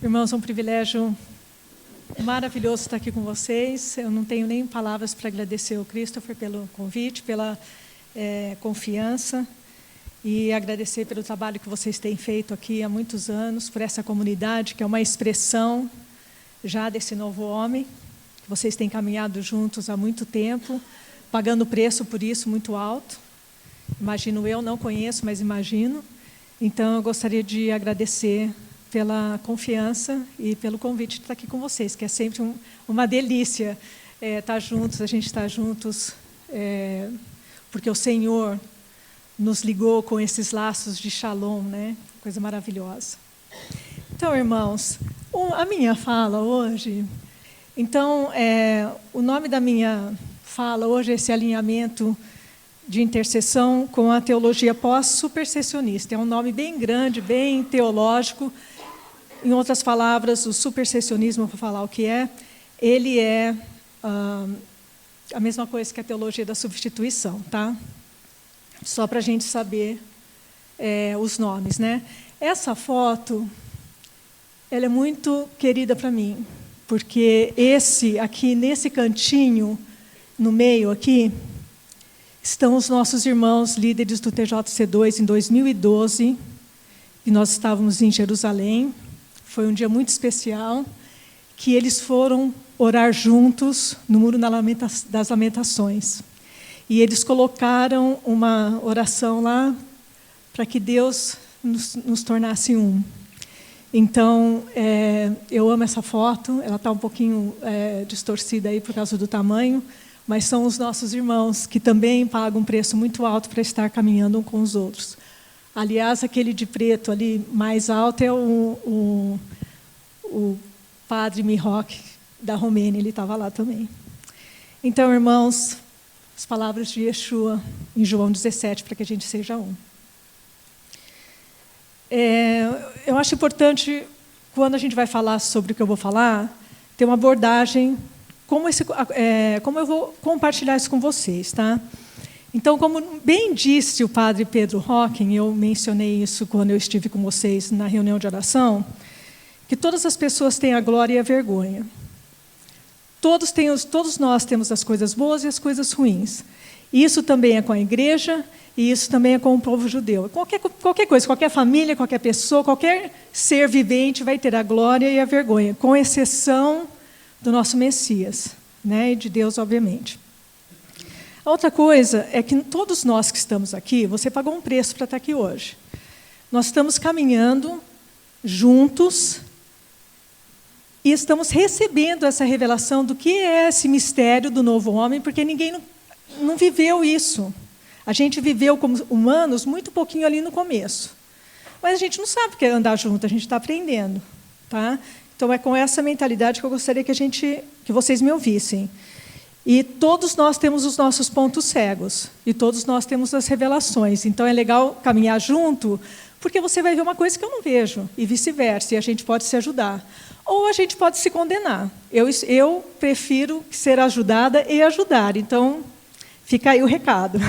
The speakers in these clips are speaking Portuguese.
Irmãos, é um privilégio maravilhoso estar aqui com vocês. Eu não tenho nem palavras para agradecer ao Christopher pelo convite, pela confiança, e agradecer pelo trabalho que vocês têm feito aqui há muitos anos, por essa comunidade, que é uma expressão já desse novo homem, que vocês têm caminhado juntos há muito tempo, pagando preço por isso muito alto. Imagino eu, não conheço, mas imagino. Então, eu gostaria de agradecer pela confiança e pelo convite de estar aqui com vocês, que é sempre uma delícia estar juntos, a gente estar juntos, porque o Senhor nos ligou com esses laços de shalom, né? Coisa maravilhosa. Então, irmãos, a minha fala hoje, então, o nome da minha fala hoje é esse alinhamento de intercessão com a teologia pós-supersessionista. É um nome bem grande, bem teológico. Em outras palavras, o supersessionismo, para falar o que é, ele é a mesma coisa que a teologia da substituição, tá? Só para a gente saber os nomes, né? Essa foto, ela é muito querida para mim, porque aqui nesse cantinho, no meio aqui, estão os nossos irmãos líderes do TJC2 em 2012, e nós estávamos em Jerusalém. Foi um dia muito especial, que eles foram orar juntos no Muro das Lamentações. E eles colocaram uma oração lá para que Deus nos tornasse um. Então, eu amo essa foto, ela está um pouquinho distorcida aí por causa do tamanho, mas são os nossos irmãos que também pagam um preço muito alto para estar caminhando um com os outros. Aliás, aquele de preto ali mais alto é o padre Mihok, da Romênia, ele estava lá também. Então, irmãos, as palavras de Yeshua em João 17, para que a gente seja um. Eu acho importante, quando a gente vai falar sobre o que eu vou falar, ter uma abordagem, como eu vou compartilhar isso com vocês, tá? Então, como bem disse o padre Pedro Hocking, eu mencionei isso quando eu estive com vocês na reunião de oração, que todas as pessoas têm a glória e a vergonha. Todos nós temos as coisas boas e as coisas ruins. E isso também é com a igreja, e isso também é com o povo judeu. Qualquer coisa, qualquer família, qualquer pessoa, qualquer ser vivente vai ter a glória e a vergonha, com exceção do nosso Messias, né? E de Deus, obviamente. A outra coisa é que todos nós que estamos aqui, você pagou um preço para estar aqui hoje. Nós estamos caminhando juntos e estamos recebendo essa revelação do que é esse mistério do novo homem, porque ninguém não viveu isso. A gente viveu como humanos muito pouquinho ali no começo. Mas a gente não sabe o que é andar junto, a gente está aprendendo, tá? Então, é com essa mentalidade que eu gostaria que vocês me ouvissem. E todos nós temos os nossos pontos cegos, e todos nós temos as revelações. Então, é legal caminhar junto, porque você vai ver uma coisa que eu não vejo, e vice-versa, e a gente pode se ajudar. Ou a gente pode se condenar. Eu prefiro ser ajudada e ajudar. Então, fica aí o recado.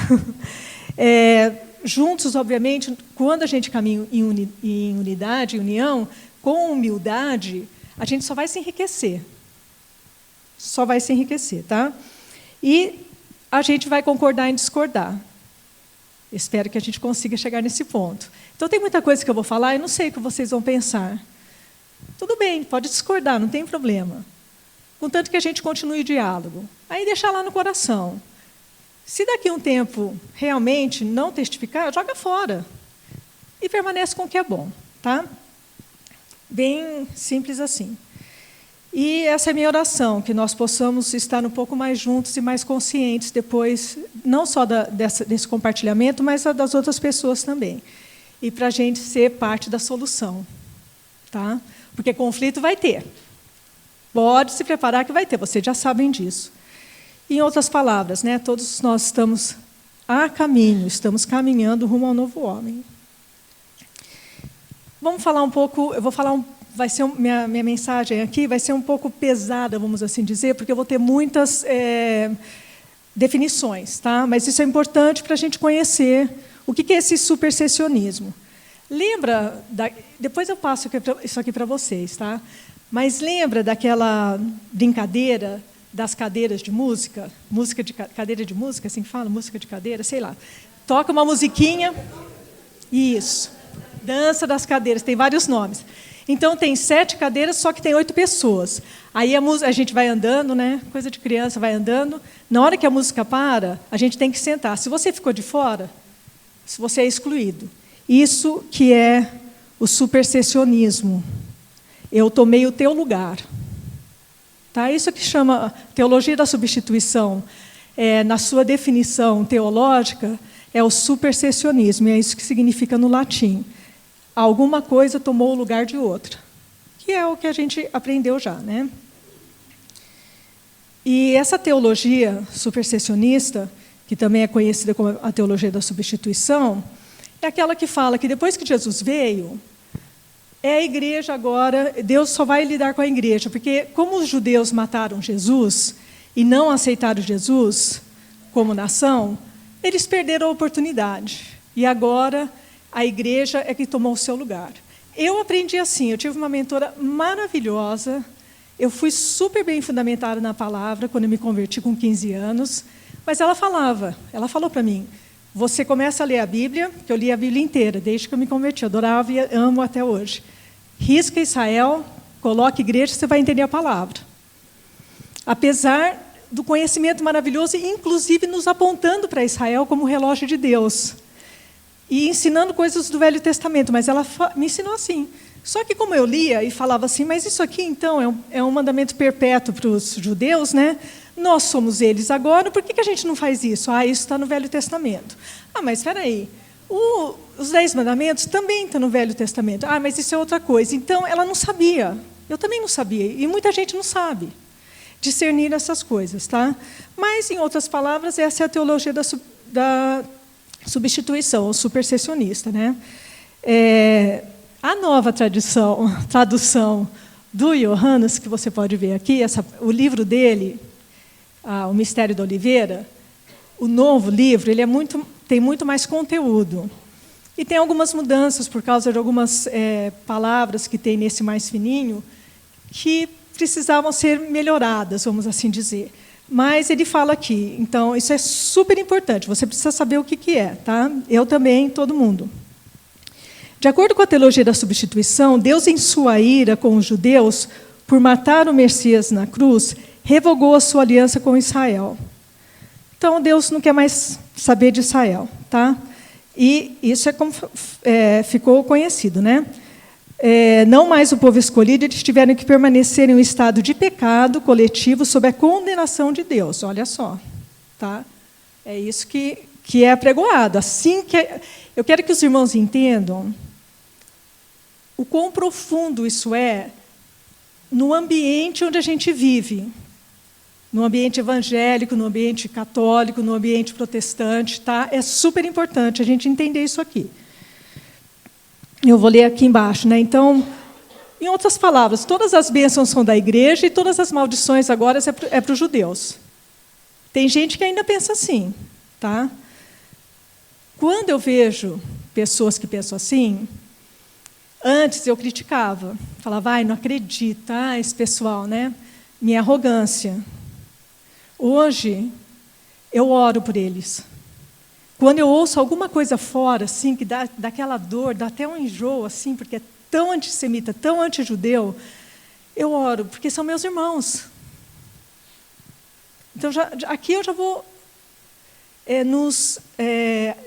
Juntos, obviamente, quando a gente caminha em unidade, em união, com humildade, a gente só vai se enriquecer. Só vai se enriquecer, tá? E a gente vai concordar em discordar. Espero que a gente consiga chegar nesse ponto. Então, tem muita coisa que eu vou falar e não sei o que vocês vão pensar. Tudo bem, pode discordar, não tem problema. Contanto que a gente continue o diálogo. Aí, deixar lá no coração. Se daqui a um tempo realmente não testificar, joga fora. E permanece com o que é bom, tá? Bem simples assim. E essa é a minha oração, que nós possamos estar um pouco mais juntos e mais conscientes depois, não só desse compartilhamento, mas das outras pessoas também. E para a gente ser parte da solução. Tá? Porque conflito vai ter. Pode se preparar que vai ter, vocês já sabem disso. Em outras palavras, né, todos nós estamos a caminho, estamos caminhando rumo ao novo homem. Vamos falar um pouco, eu vou falar minha mensagem aqui vai ser um pouco pesada, vamos assim dizer, porque eu vou ter muitas definições, tá? Mas isso é importante para a gente conhecer o que é esse supersessionismo. Lembra, depois eu passo isso aqui para vocês, tá? Mas lembra daquela brincadeira das cadeiras de música? Cadeira de música, assim que fala? Música de cadeira, sei lá. Toca uma musiquinha. Isso. Dança das cadeiras, tem vários nomes. Então, tem 7 cadeiras, só que tem 8 pessoas. Aí a gente vai andando, né? Coisa de criança, vai andando. Na hora que a música para, a gente tem que sentar. Se você ficou de fora, se você é excluído. Isso que é o supersessionismo. Eu tomei o teu lugar. Tá? Isso que chama teologia da substituição. Na sua definição teológica, é o supersessionismo. E é isso que significa no latim. Alguma coisa tomou o lugar de outra, que é o que a gente aprendeu já, né? E essa teologia supersessionista, que também é conhecida como a teologia da substituição, é aquela que fala que depois que Jesus veio, é a igreja agora, Deus só vai lidar com a igreja, porque como os judeus mataram Jesus e não aceitaram Jesus como nação, eles perderam a oportunidade. E agora a igreja é que tomou o seu lugar. Eu aprendi assim, eu tive uma mentora maravilhosa, eu fui super bem fundamentada na palavra quando eu me converti com 15 anos, mas ela falou para mim, você começa a ler a Bíblia, que eu li a Bíblia inteira, desde que eu me converti, adorava e amo até hoje. Risca Israel, coloque igreja, você vai entender a palavra. Apesar do conhecimento maravilhoso, inclusive nos apontando para Israel como relógio de Deus. E ensinando coisas do Velho Testamento, mas ela me ensinou assim. Só que como eu lia e falava assim, mas isso aqui então é um mandamento perpétuo para os judeus, né? Nós somos eles agora, por que a gente não faz isso? Isso está no Velho Testamento. Mas espera aí, os 10 mandamentos também estão no Velho Testamento. Mas isso é outra coisa. Então, ela não sabia, eu também não sabia, e muita gente não sabe discernir essas coisas, tá? Mas, em outras palavras, essa é a teologia da substituição, ou supersessionista, né? A nova tradução do Johannes, que você pode ver aqui, o livro dele, O Mistério da Oliveira, o novo livro, ele tem muito mais conteúdo. E tem algumas mudanças por causa de algumas palavras que tem nesse mais fininho, que precisavam ser melhoradas, vamos assim dizer. Mas ele fala aqui, então, isso é super importante, você precisa saber o que é, tá? Eu também, todo mundo. De acordo com a teologia da substituição, Deus, em sua ira com os judeus, por matar o Messias na cruz, revogou a sua aliança com Israel. Então, Deus não quer mais saber de Israel, tá? E isso é como ficou conhecido, né? Não mais o povo escolhido, eles tiveram que permanecer em um estado de pecado coletivo sob a condenação de Deus. Olha só, tá? É isso que é apregoado. Eu quero que os irmãos entendam o quão profundo isso é no ambiente onde a gente vive. No ambiente evangélico, no ambiente católico, no ambiente protestante, tá? É super importante a gente entender isso aqui. Eu vou ler aqui embaixo, né? Então, em outras palavras, todas as bênçãos são da igreja e todas as maldições agora é para os judeus. Tem gente que ainda pensa assim, tá? Quando eu vejo pessoas que pensam assim, antes eu criticava, falava, não acredito, esse pessoal, né? Minha arrogância. Hoje, eu oro por eles. Quando eu ouço alguma coisa fora, assim, que dá aquela dor, dá até um enjoo, assim, porque é tão antissemita, tão antijudeu, eu oro, porque são meus irmãos. Então, aqui eu já vou nos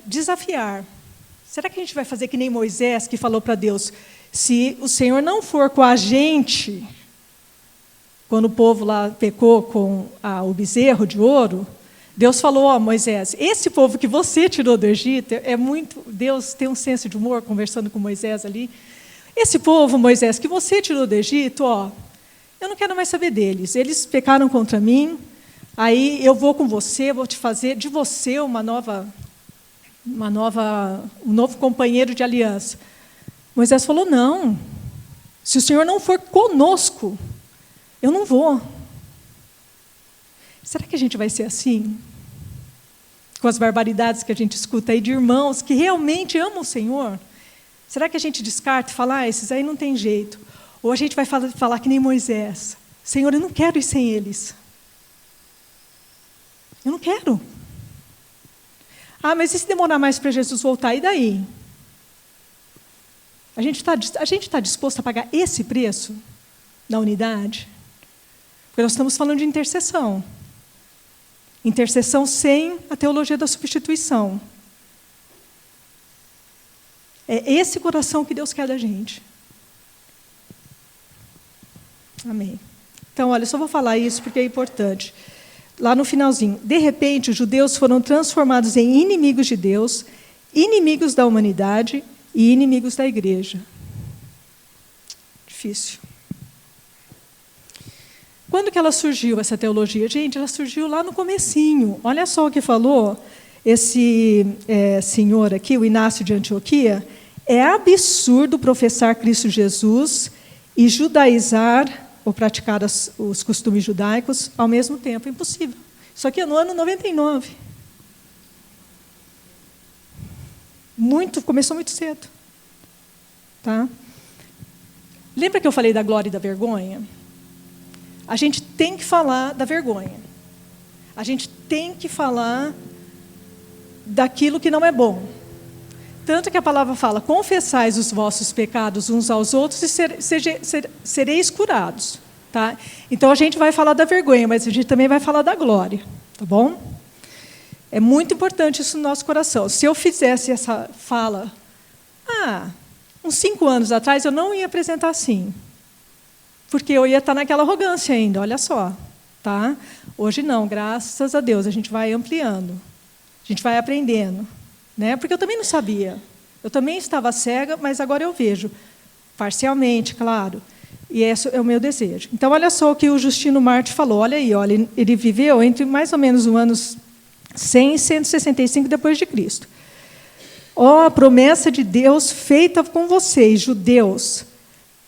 desafiar. Será que a gente vai fazer que nem Moisés, que falou para Deus, se o Senhor não for com a gente, quando o povo lá pecou com o bezerro de ouro, Deus falou, Moisés, esse povo que você tirou do Egito, Deus tem um senso de humor, conversando com Moisés ali, esse povo, Moisés, que você tirou do Egito, eu não quero mais saber deles, eles pecaram contra mim, aí eu vou com você, vou te fazer de você um novo companheiro de aliança. Moisés falou, não, se o Senhor não for conosco, eu não vou. Será que a gente vai ser assim? Com as barbaridades que a gente escuta aí de irmãos que realmente amam o Senhor? Será que a gente descarta e fala, esses aí não tem jeito? Ou a gente vai falar que nem Moisés, Senhor, eu não quero ir sem eles. Eu não quero. Mas e se demorar mais para Jesus voltar? E daí? A gente está disposto a pagar esse preço da unidade? Porque nós estamos falando de intercessão. Intercessão sem a teologia da substituição. É esse coração que Deus quer da gente. Amém. Então, olha, eu só vou falar isso porque é importante. Lá no finalzinho. De repente, os judeus foram transformados em inimigos de Deus, inimigos da humanidade e inimigos da igreja. Difícil. Quando que ela surgiu, essa teologia? Gente, ela surgiu lá no comecinho. Olha só o que falou esse senhor aqui, o Inácio de Antioquia. É absurdo professar Cristo Jesus e judaizar ou praticar os costumes judaicos ao mesmo tempo. É impossível. Isso aqui é no ano 99. Começou muito cedo. Tá? Lembra que eu falei da glória e da vergonha? A gente tem que falar da vergonha. A gente tem que falar daquilo que não é bom. Tanto que a palavra fala, confessais os vossos pecados uns aos outros e sereis curados. Tá? Então, a gente vai falar da vergonha, mas a gente também vai falar da glória. Tá bom? É muito importante isso no nosso coração. Se eu fizesse essa fala, uns 5 anos atrás, eu não ia apresentar assim. Porque eu ia estar naquela arrogância ainda, olha só. Tá? Hoje não, graças a Deus, a gente vai ampliando. A gente vai aprendendo. Né? Porque eu também não sabia. Eu também estava cega, mas agora eu vejo. Parcialmente, claro. E esse é o meu desejo. Então, olha só o que o Justino Marte falou. Olha aí, olha, ele viveu entre mais ou menos os anos 100 e 165 depois de Cristo. A promessa de Deus feita com vocês, judeus,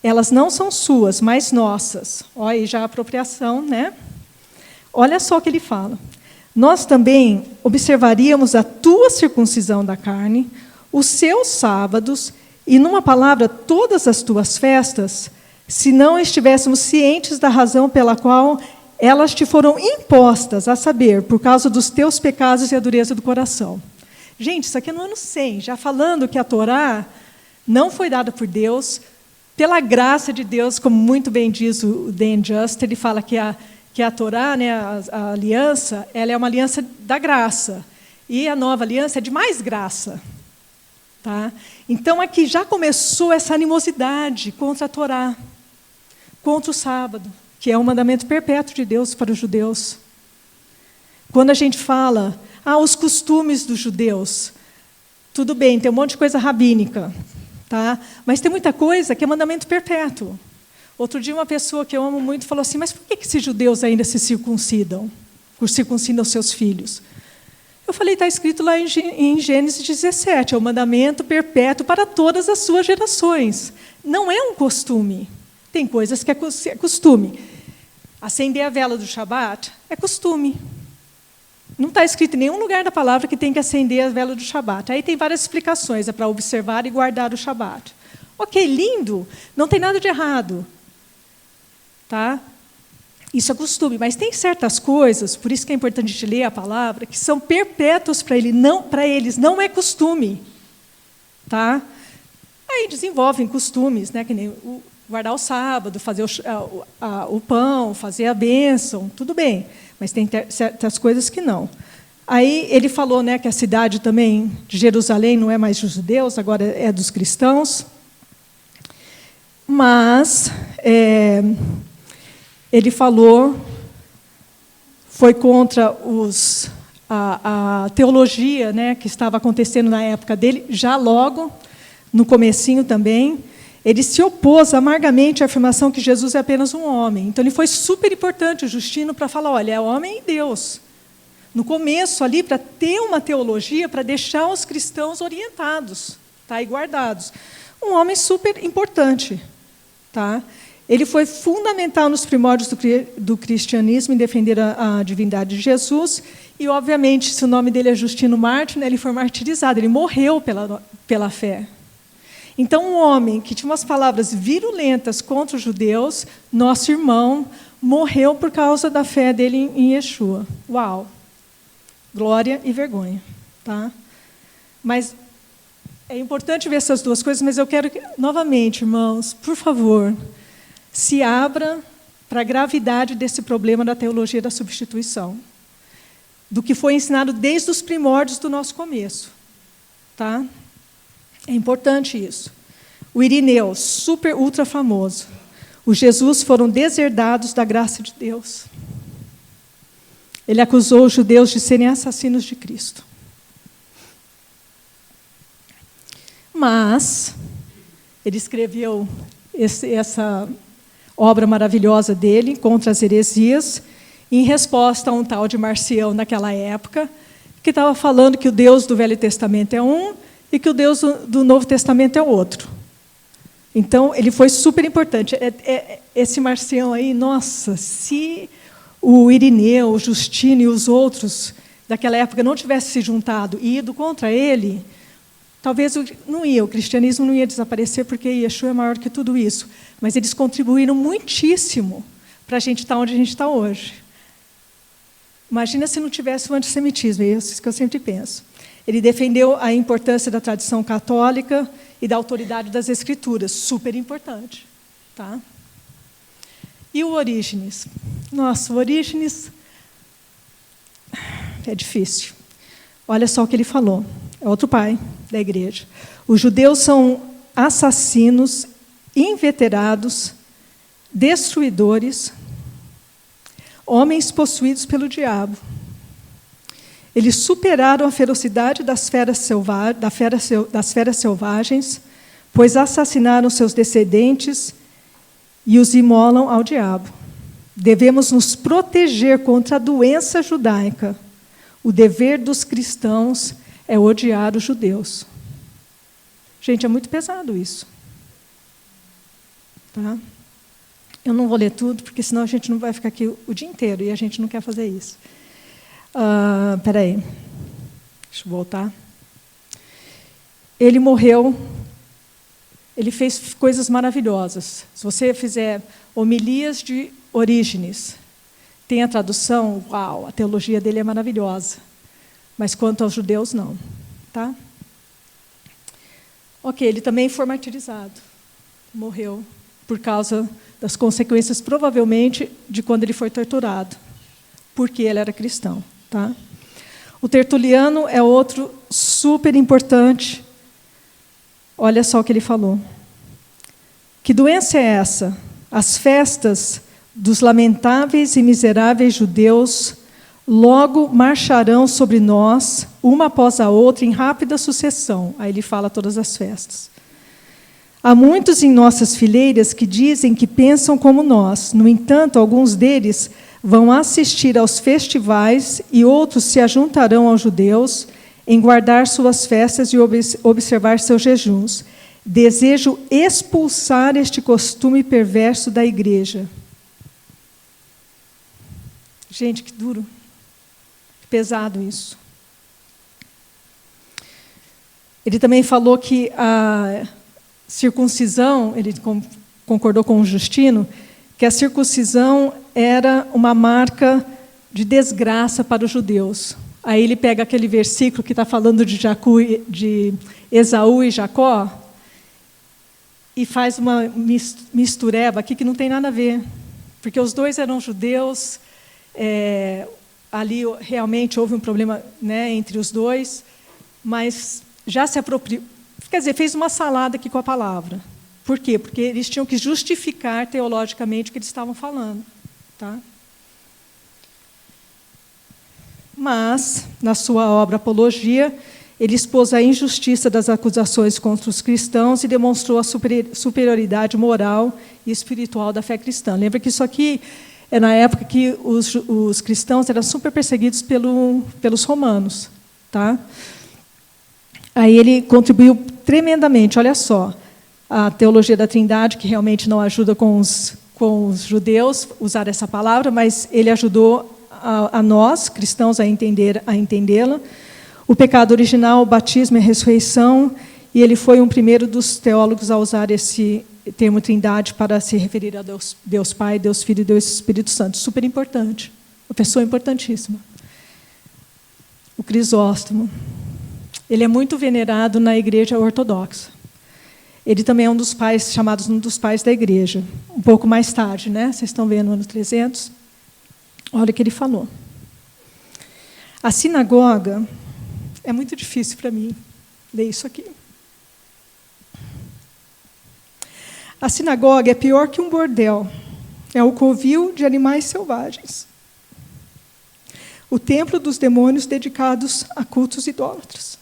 elas não são suas, mas nossas. Olha aí já a apropriação, né? Olha só o que ele fala. Nós também observaríamos a tua circuncisão da carne, os seus sábados e, numa palavra, todas as tuas festas, se não estivéssemos cientes da razão pela qual elas te foram impostas, a saber, por causa dos teus pecados e a dureza do coração. Gente, isso aqui é no ano 100, já falando que a Torá não foi dada por Deus, pela graça de Deus, como muito bem diz o Dan Just, ele fala que a Torá, né, a aliança, ela é uma aliança da graça. E a nova aliança é de mais graça. Tá? Então, aqui já começou essa animosidade contra a Torá, contra o sábado, que é um mandamento perpétuo de Deus para os judeus. Quando a gente fala, os costumes dos judeus, tudo bem, tem um monte de coisa rabínica, tá? Mas tem muita coisa que é mandamento perpétuo. Outro dia, uma pessoa que eu amo muito falou assim, mas por que esses judeus ainda se circuncidam? Circuncidam seus filhos? Eu falei, está escrito lá em Gênesis 17, é o mandamento perpétuo para todas as suas gerações. Não é um costume. Tem coisas que é costume. Acender a vela do Shabat é costume. Não está escrito em nenhum lugar da palavra que tem que acender a vela do Shabat. Aí tem várias explicações, é para observar e guardar o Shabat. Ok, lindo, não tem nada de errado. Tá? Isso é costume, mas tem certas coisas, por isso que é importante a gente ler a palavra, que são perpétuas para eles, não é costume. Tá? Aí desenvolvem costumes, né, que nem guardar o sábado, fazer o pão, fazer a bênção, tudo bem, mas tem certas coisas que não. Aí ele falou, né, que a cidade também de Jerusalém não é mais dos judeus, agora é dos cristãos. Mas ele falou, foi contra a teologia, né, que estava acontecendo na época dele, já logo, no comecinho também. Ele se opôs amargamente à afirmação que Jesus é apenas um homem. Então, ele foi super importante, o Justino, para falar, olha, é homem e Deus. No começo, ali, para ter uma teologia, para deixar os cristãos orientados, tá, e guardados. Um homem super importante. Tá? Ele foi fundamental nos primórdios do cristianismo em defender a divindade de Jesus. E, obviamente, se o nome dele é Justino Mártir, né, ele foi martirizado, ele morreu pela fé. Então, um homem que tinha umas palavras virulentas contra os judeus, nosso irmão, morreu por causa da fé dele em Yeshua. Uau! Glória e vergonha. Tá? Mas é importante ver essas duas coisas, mas eu quero que, novamente, irmãos, por favor, se abra para a gravidade desse problema da teologia da substituição, do que foi ensinado desde os primórdios do nosso começo. Tá? É importante isso. O Irineu, super, ultra famoso. Os Jesus foram deserdados da graça de Deus. Ele acusou os judeus de serem assassinos de Cristo. Mas ele escreveu essa obra maravilhosa dele, contra as heresias, em resposta a um tal de Marcião, naquela época, que estava falando que o Deus do Velho Testamento é um e que o Deus do Novo Testamento é outro. Então, ele foi super importante. Esse Marcião aí, nossa, se o Irineu, o Justino e os outros daquela época não tivessem se juntado e ido contra ele, talvez o cristianismo não ia desaparecer, porque Yeshua é maior que tudo isso. Mas eles contribuíram muitíssimo para a gente estar onde a gente está hoje. Imagina se não tivesse o antissemitismo, é isso que eu sempre penso. Ele defendeu a importância da tradição católica e da autoridade das Escrituras, super importante. Tá? E o Orígenes? Nossa, o Orígenes é difícil. Olha só o que ele falou. É outro pai da igreja. Os judeus são assassinos, inveterados, destruidores, homens possuídos pelo diabo. Eles superaram a ferocidade das feras selvagens, pois assassinaram seus descendentes e os imolam ao diabo. Devemos nos proteger contra a doença judaica. O dever dos cristãos é odiar os judeus. Gente, é muito pesado isso. Tá? Eu não vou ler tudo, porque senão a gente não vai ficar aqui o dia inteiro, e a gente não quer fazer isso. Espera aí. Deixa eu voltar. Ele morreu, ele fez coisas maravilhosas. Se você fizer homilias de Orígenes, tem a tradução, uau, a teologia dele é maravilhosa. Mas quanto aos judeus, não. Tá? Ok, ele também foi martirizado. Morreu por causa das consequências, provavelmente, de quando ele foi torturado, porque ele era cristão. Tá? O Tertuliano é outro super importante. Olha só o que ele falou. Que doença é essa? As festas dos lamentáveis e miseráveis judeus logo marcharão sobre nós, uma após a outra, em rápida sucessão. Aí ele fala todas as festas. Há muitos em nossas fileiras que dizem que pensam como nós. No entanto, alguns deles vão assistir aos festivais e outros se ajuntarão aos judeus em guardar suas festas e observar seus jejuns. Desejo expulsar este costume perverso da igreja. Gente, que duro. Que pesado isso. Ele também falou que a circuncisão, ele concordou com o Justino, que a circuncisão era uma marca de desgraça para os judeus. Aí ele pega aquele versículo que está falando de Esaú e Jacó e faz uma mistureba aqui que não tem nada a ver. Porque os dois eram judeus, ali realmente houve um problema, né, entre os dois, mas já se apropriou. Quer dizer, fez uma salada aqui com a palavra. Por quê? Porque eles tinham que justificar teologicamente o que eles estavam falando. Tá? Mas, na sua obra Apologia, ele expôs a injustiça das acusações contra os cristãos e demonstrou a superioridade moral e espiritual da fé cristã. Lembra que isso aqui é na época que os cristãos eram super perseguidos pelos romanos. Tá? Aí ele contribuiu tremendamente, olha só, a teologia da Trindade, que realmente não ajuda com os judeus usar essa palavra, mas ele ajudou a nós, cristãos, a entendê-la. O pecado original, o batismo e a ressurreição, e ele foi um primeiro dos teólogos a usar esse termo Trindade para se referir a Deus Pai, Deus Filho e Deus Espírito Santo. Super importante, uma pessoa importantíssima. O Crisóstomo. Ele é muito venerado na Igreja Ortodoxa. Ele também é um dos pais, chamados um dos pais da Igreja. Um pouco mais tarde, né? Vocês estão vendo no ano 300. Olha o que ele falou. A sinagoga, é muito difícil para mim ler isso aqui. A sinagoga é pior que um bordel. É o covil de animais selvagens. O templo dos demônios dedicados a cultos idólatras.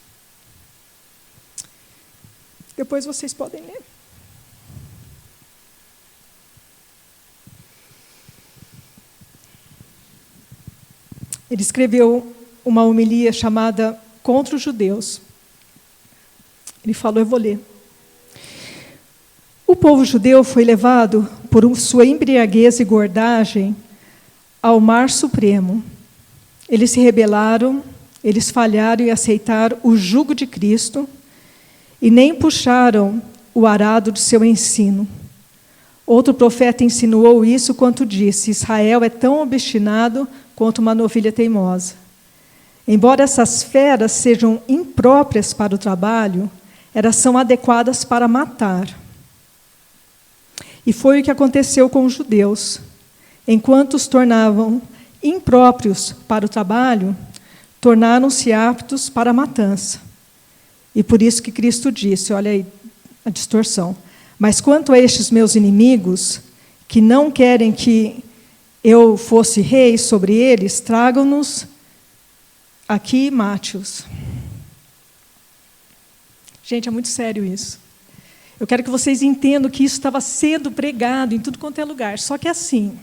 Depois vocês podem ler. Ele escreveu uma homilia chamada Contra os Judeus. Ele falou, eu vou ler. O povo judeu foi levado, por sua embriaguez e gordagem, ao mar supremo. Eles se rebelaram, eles falharam em aceitar o jugo de Cristo e nem puxaram o arado de seu ensino. Outro profeta insinuou isso quanto disse, Israel é tão obstinado quanto uma novilha teimosa. Embora essas feras sejam impróprias para o trabalho, elas são adequadas para matar. E foi o que aconteceu com os judeus. Enquanto os tornavam impróprios para o trabalho, tornaram-se aptos para a matança. E por isso que Cristo disse, olha aí a distorção, mas quanto a estes meus inimigos, que não querem que eu fosse rei sobre eles, tragam-nos aqui e mate-os. Gente, é muito sério isso. Eu quero que vocês entendam que isso estava sendo pregado em tudo quanto é lugar. Só que assim,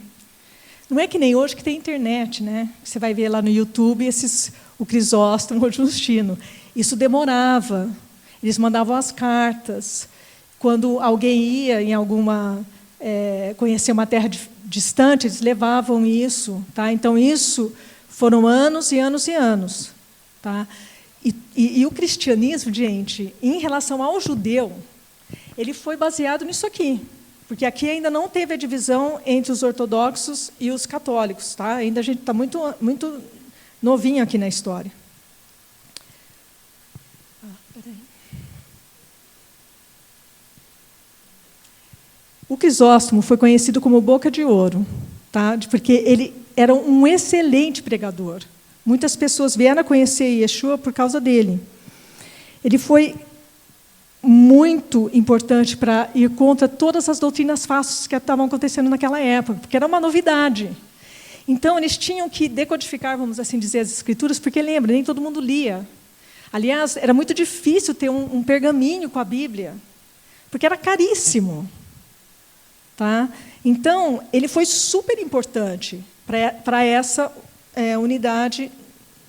não é que nem hoje que tem internet, né? Você vai ver lá no YouTube o Crisóstomo, o Justino. Isso demorava. Eles mandavam as cartas. Quando alguém ia em conhecer uma terra distante, eles levavam isso. Tá? Então, isso foram anos e anos e anos. Tá? E o cristianismo, gente, em relação ao judeu, ele foi baseado nisso aqui. Porque aqui ainda não teve a divisão entre os ortodoxos e os católicos. Tá? Ainda a gente está muito, muito novinho aqui na história. O Crisóstomo foi conhecido como Boca de Ouro, tá? Porque ele era um excelente pregador. Muitas pessoas vieram a conhecer Yeshua por causa dele. Ele foi muito importante para ir contra todas as doutrinas falsas que estavam acontecendo naquela época, porque era uma novidade. Então, eles tinham que decodificar, vamos assim dizer, as escrituras, porque, lembra, nem todo mundo lia. Aliás, era muito difícil ter um pergaminho com a Bíblia, porque era caríssimo. Tá? Então, ele foi super importante para essa unidade.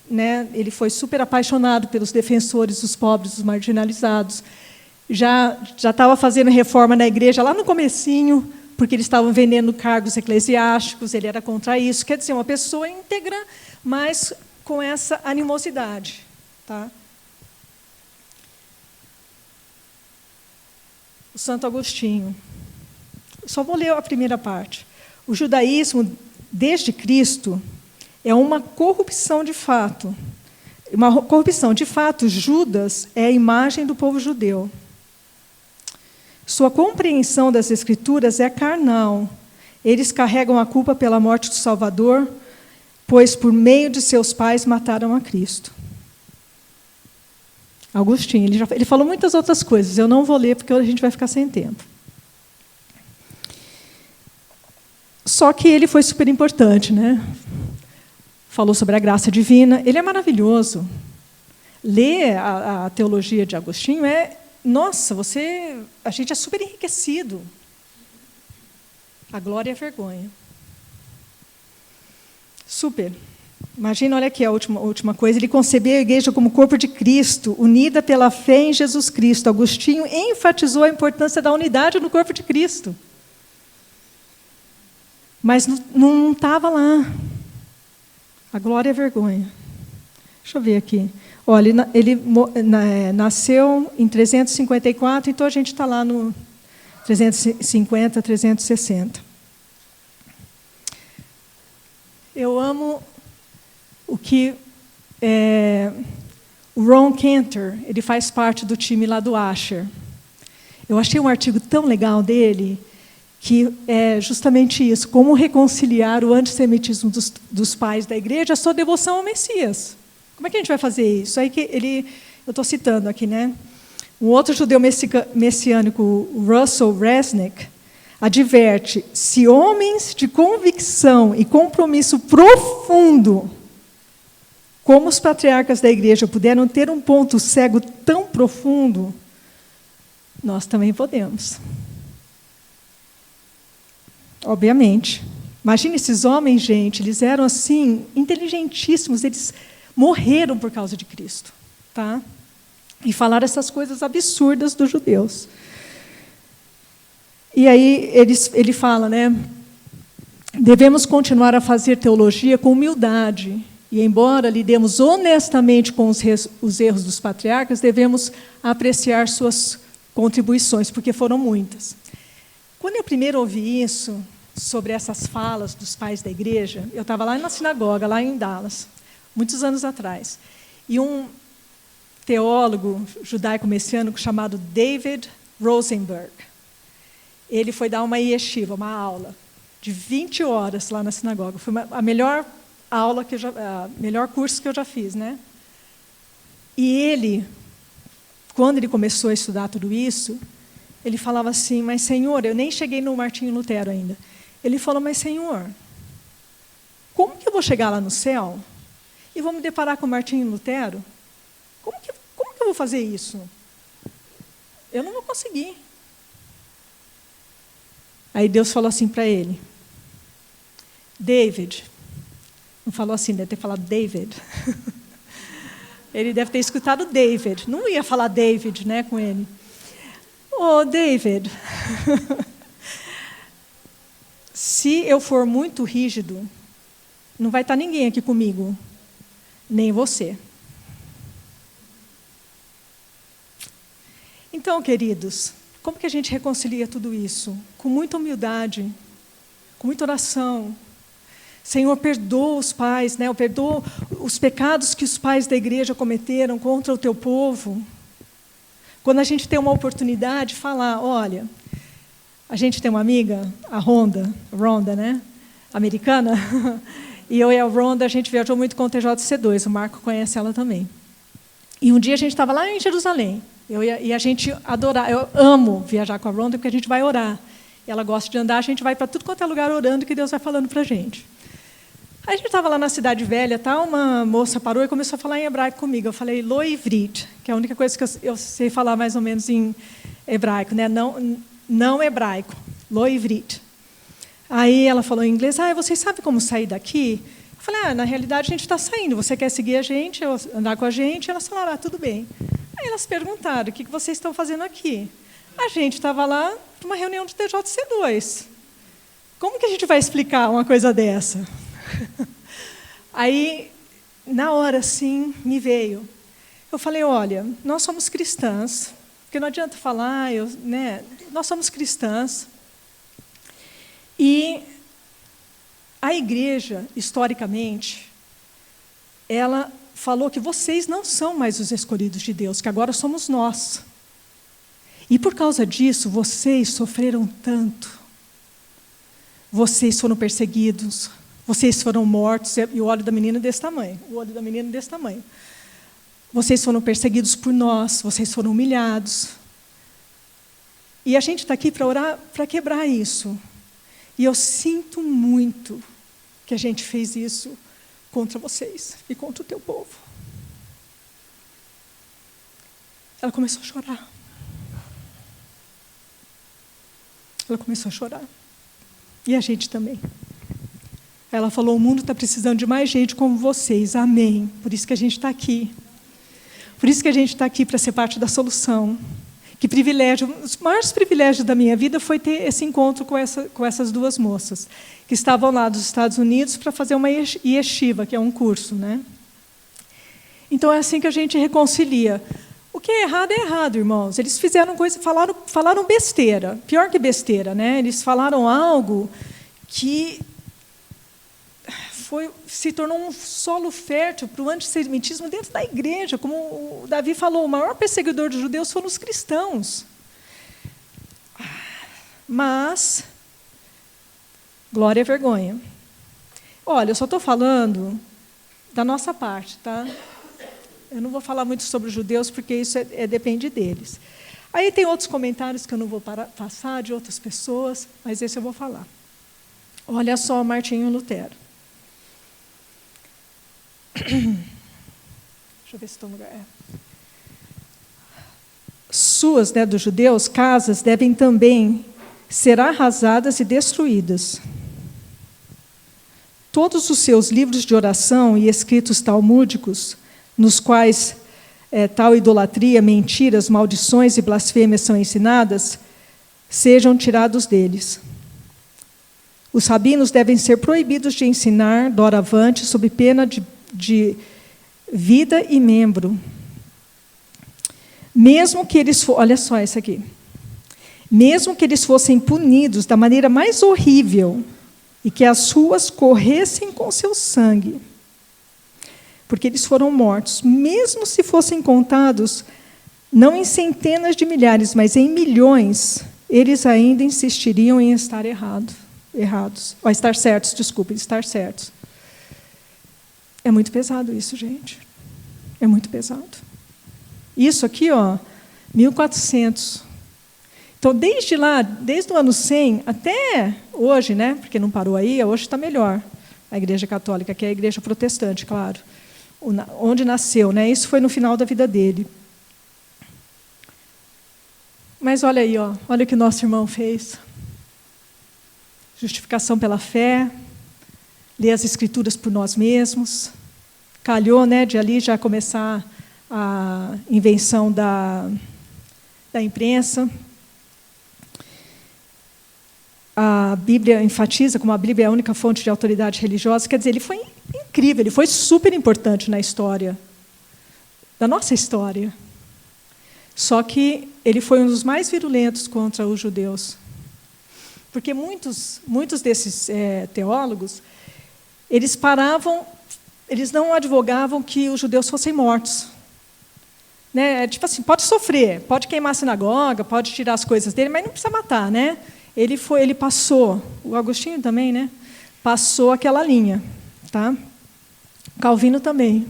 Né? Ele foi super apaixonado pelos defensores dos pobres, dos marginalizados. Já estava fazendo reforma na igreja lá no comecinho, porque eles estavam vendendo cargos eclesiásticos, ele era contra isso. Quer dizer, uma pessoa íntegra, mas com essa animosidade. Tá? O Santo Agostinho. Só vou ler a primeira parte. O judaísmo, desde Cristo, é uma corrupção de fato. Uma corrupção. De fato, Judas é a imagem do povo judeu. Sua compreensão das Escrituras é carnal. Eles carregam a culpa pela morte do Salvador, pois, por meio de seus pais, mataram a Cristo. Agostinho, ele falou muitas outras coisas. Eu não vou ler, porque a gente vai ficar sem tempo. Só que ele foi super importante, né? Falou sobre a graça divina. Ele é maravilhoso. Ler a teologia de Agostinho nossa, a gente é super enriquecido. A glória e a vergonha. Super. Imagina, olha aqui a última coisa. Ele concebeu a igreja como corpo de Cristo, unida pela fé em Jesus Cristo. Agostinho enfatizou a importância da unidade no corpo de Cristo. Mas não estava lá. A glória e a vergonha. Deixa eu ver aqui. Olha, ele nasceu em 354, então a gente está lá no 350, 360. Eu amo o que o Ron Cantor, ele faz parte do time lá do Asher. Eu achei um artigo tão legal dele, que é justamente isso, como reconciliar o antissemitismo dos pais da igreja, a sua devoção ao Messias. Como é que a gente vai fazer isso? Aí que eu estou citando aqui, né? Um outro judeu messiânico, o Russell Resnick, adverte: se homens de convicção e compromisso profundo, como os patriarcas da igreja, puderam ter um ponto cego tão profundo, nós também podemos. Obviamente. Imagine esses homens, gente, eles eram assim, inteligentíssimos, eles morreram por causa de Cristo, tá? E falaram essas coisas absurdas dos judeus. E aí ele fala, né? Devemos continuar a fazer teologia com humildade, e embora lidemos honestamente com os erros dos patriarcas, devemos apreciar suas contribuições, porque foram muitas. Quando eu primeiro ouvi isso, sobre essas falas dos pais da igreja, eu estava lá na sinagoga, lá em Dallas, muitos anos atrás, e um teólogo judaico-messiânico chamado David Rosenberg, ele foi dar uma yeshiva, uma aula, de 20 horas lá na sinagoga. Foi a melhor aula, melhor curso que eu já fiz, né? E ele, quando ele começou a estudar tudo isso, ele falava assim: mas Senhor, eu nem cheguei no Martinho Lutero ainda. Ele falou: mas Senhor, como que eu vou chegar lá no céu e vou me deparar com Martinho Lutero? Como que eu vou fazer isso? Eu não vou conseguir. Aí Deus falou assim para ele: David, não falou assim, deve ter falado David. Ele deve ter escutado David, não ia falar David, né, com ele. Oh, David, se eu for muito rígido, não vai estar ninguém aqui comigo, nem você. Então, queridos, como que a gente reconcilia tudo isso? Com muita humildade, com muita oração. Senhor, perdoa os pais, né? Perdoa os pecados que os pais da igreja cometeram contra o teu povo. Quando a gente tem uma oportunidade de falar, olha, a gente tem uma amiga, a Rhonda, né? Americana, e eu e a Rhonda, a gente viajou muito com o TJC2, o Marco conhece ela também. E um dia a gente estava lá em Jerusalém, e a gente adora, eu amo viajar com a Rhonda porque a gente vai orar. Ela gosta de andar, a gente vai para tudo quanto é lugar orando, que Deus vai falando para a gente. Aí a gente estava lá na Cidade Velha, tá? Uma moça parou e começou a falar em hebraico comigo. Eu falei Lo Ivrit, que é a única coisa que eu sei falar mais ou menos em hebraico, né? Não hebraico, Lo Ivrit. Aí ela falou em inglês: vocês sabem como sair daqui? Eu falei: na realidade a gente está saindo, você quer seguir a gente, andar com a gente? Elas falaram: tudo bem. Aí elas perguntaram: o que vocês estão fazendo aqui? A gente estava lá para uma reunião de TJC2. Como que a gente vai explicar uma coisa dessa? Aí, na hora, sim, me veio. Eu falei: olha, nós somos cristãs, porque não adianta falar, né? Nós somos cristãs. E a igreja, historicamente, ela falou que vocês não são mais os escolhidos de Deus, que agora somos nós. E por causa disso, vocês sofreram tanto. Vocês foram perseguidos, vocês foram mortos, e o olho da menina desse tamanho, Vocês foram perseguidos por nós, vocês foram humilhados. E a gente está aqui para orar, para quebrar isso. E eu sinto muito que a gente fez isso contra vocês e contra o teu povo. Ela começou a chorar. E a gente também. Ela falou: o mundo está precisando de mais gente como vocês. Amém. Por isso que a gente está aqui. Por isso que a gente está aqui, para ser parte da solução. Que privilégio, os maiores privilégios da minha vida foi ter esse encontro com essas duas moças, que estavam lá dos Estados Unidos para fazer uma yeshiva, que é um curso, né? Então é assim que a gente reconcilia. O que é errado, irmãos. Eles fizeram coisa, falaram besteira. Pior que besteira, né? Eles falaram algo que se tornou um solo fértil para o antissemitismo dentro da igreja. Como o Davi falou, o maior perseguidor dos judeus foram os cristãos. Mas, glória e vergonha. Olha, eu só estou falando da nossa parte, tá? Eu não vou falar muito sobre os judeus, porque isso depende deles. Aí tem outros comentários que eu não vou passar, de outras pessoas, mas esse eu vou falar. Olha só Martinho Lutero. Deixa eu ver se estou no lugar. Suas, né, dos judeus, casas devem também ser arrasadas e destruídas. Todos os seus livros de oração e escritos talmúdicos, nos quais tal idolatria, mentiras, maldições e blasfêmias são ensinadas, sejam tirados deles. Os rabinos devem ser proibidos de ensinar doravante sob pena de vida e membro. Mesmo que eles olha só isso aqui. Mesmo que eles fossem punidos da maneira mais horrível e que as ruas corressem com seu sangue, porque eles foram mortos, mesmo se fossem contados não em centenas de milhares, mas em milhões, eles ainda insistiriam em estar errados. Ou estar certos, desculpe, estar certos. É muito pesado isso, gente. É muito pesado. Isso aqui, 1400. Então, desde lá, desde o ano 100 até hoje, né, porque não parou aí, hoje está melhor. A Igreja Católica, que é a Igreja Protestante, claro. Onde nasceu, né? Isso foi no final da vida dele. Mas olha aí, olha o que nosso irmão fez. Justificação pela fé, ler as Escrituras por nós mesmos. Calhou, né, de ali já começar a invenção da imprensa. A Bíblia enfatiza como a Bíblia é a única fonte de autoridade religiosa. Quer dizer, ele foi incrível, ele foi super importante na história, da nossa história. Só que ele foi um dos mais virulentos contra os judeus. Porque muitos desses teólogos, eles não advogavam que os judeus fossem mortos. Né? Tipo assim, pode sofrer, pode queimar a sinagoga, pode tirar as coisas dele, mas não precisa matar, né? Ele passou, o Agostinho também, né? Passou aquela linha, tá? Calvino também.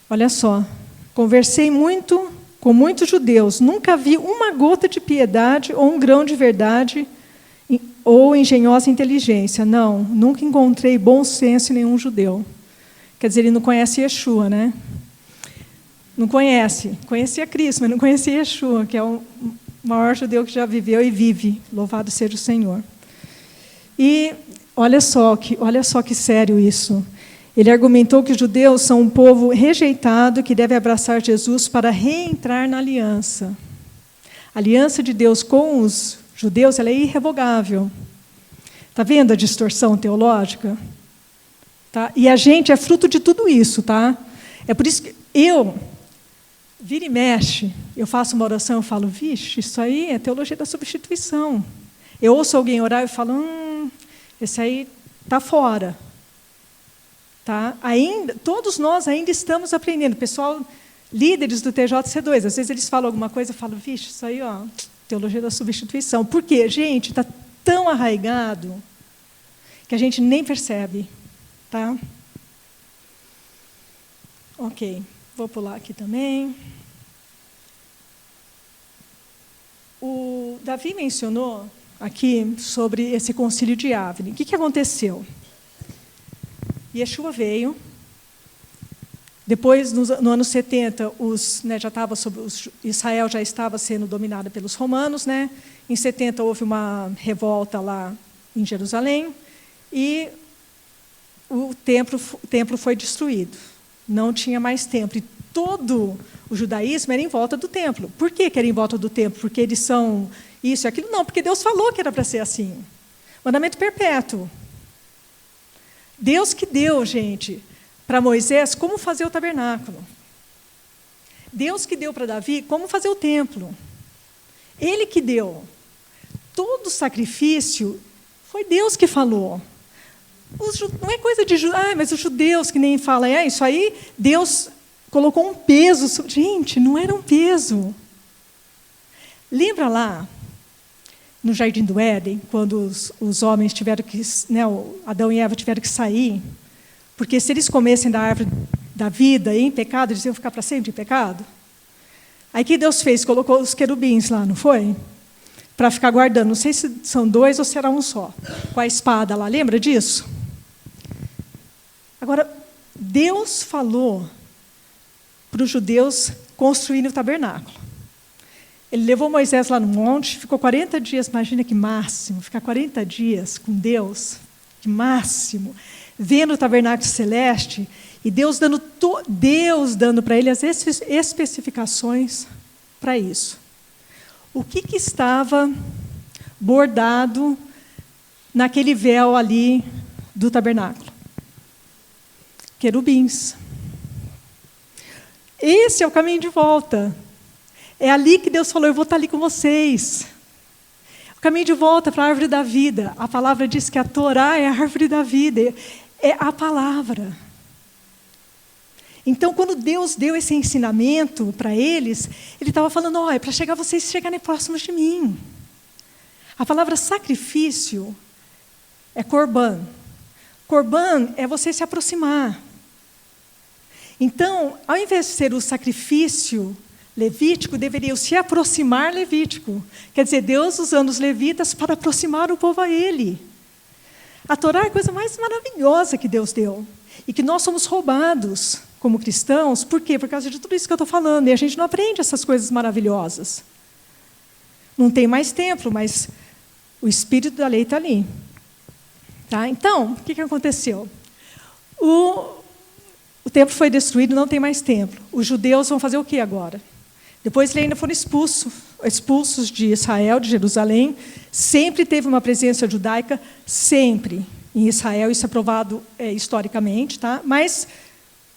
Olha só, conversei muito com muitos judeus, nunca vi uma gota de piedade ou um grão de verdade ou engenhosa inteligência. Não, nunca encontrei bom senso em nenhum judeu. Quer dizer, ele não conhece Yeshua, né? Não conhece. Conhecia Cristo, mas não conhecia Yeshua, que é o maior judeu que já viveu e vive. Louvado seja o Senhor. E olha só que sério isso. Ele argumentou que os judeus são um povo rejeitado que deve abraçar Jesus para reentrar na aliança. A aliança de Deus com os judeus, ela é irrevogável. Está vendo a distorção teológica? Tá? E a gente é fruto de tudo isso, tá? É por isso que vira e mexe, eu faço uma oração, eu falo, vixe, isso aí é teologia da substituição. Eu ouço alguém orar e falo, esse aí está fora. Tá? Todos nós ainda estamos aprendendo. Pessoal, líderes do TJC2, às vezes eles falam alguma coisa, eu falo, vixe, isso aí, teologia da substituição. Por quê? Gente, está tão arraigado que a gente nem percebe. Tá? Ok, vou pular aqui também. O Davi mencionou aqui sobre esse concílio de Ávila. O que aconteceu? Yeshua veio. Depois, no ano 70, Israel já estava sendo dominada pelos romanos. Né? Em 70, houve uma revolta lá em Jerusalém. E o templo foi destruído. Não tinha mais templo. E todo o judaísmo era em volta do templo. Por que era em volta do templo? Porque eles são isso e aquilo? Não, porque Deus falou que era para ser assim. Mandamento perpétuo. Deus que deu, gente, para Moisés como fazer o tabernáculo. Deus que deu para Davi como fazer o templo. Ele que deu. Todo o sacrifício foi Deus que falou. Não é coisa de... mas os judeus que nem falam, isso aí, Deus colocou um peso. Gente, não era um peso. Lembra lá, no Jardim do Éden, quando os homens tiveram que... Adão e Eva tiveram que sair, porque se eles comessem da árvore da vida em pecado, eles iam ficar para sempre em pecado? Aí o que Deus fez? Colocou os querubins lá, não foi? Para ficar guardando. Não sei se são 2 ou se era um só. Com a espada lá. Lembra disso? Agora, Deus falou para os judeus construírem o tabernáculo. Ele levou Moisés lá no monte, ficou 40 dias, imagina que máximo, ficar 40 dias com Deus, que máximo, vendo o tabernáculo celeste, e Deus dando para ele as especificações para isso. O que estava bordado naquele véu ali do tabernáculo? Querubins. Esse é o caminho de volta. É ali que Deus falou, eu vou estar ali com vocês. O caminho de volta para a árvore da vida. A palavra diz que a Torá é a árvore da vida. É a palavra. Então, quando Deus deu esse ensinamento para eles, Ele estava falando, é para vocês chegarem próximos de mim. A palavra sacrifício é corban. Corban é você se aproximar. Então, ao invés de ser o sacrifício levítico, deveria se aproximar levítico. Quer dizer, Deus usando os levitas para aproximar o povo a Ele. A Torá é a coisa mais maravilhosa que Deus deu. E que nós somos roubados como cristãos. Por quê? Por causa de tudo isso que eu estou falando. E a gente não aprende essas coisas maravilhosas. Não tem mais templo, mas o espírito da lei está ali. Tá? Então, o que aconteceu? O templo foi destruído, não tem mais templo. Os judeus vão fazer o que agora? Depois eles ainda foram expulsos de Israel, de Jerusalém. Sempre teve uma presença judaica, sempre em Israel. Isso é provado historicamente. Tá? Mas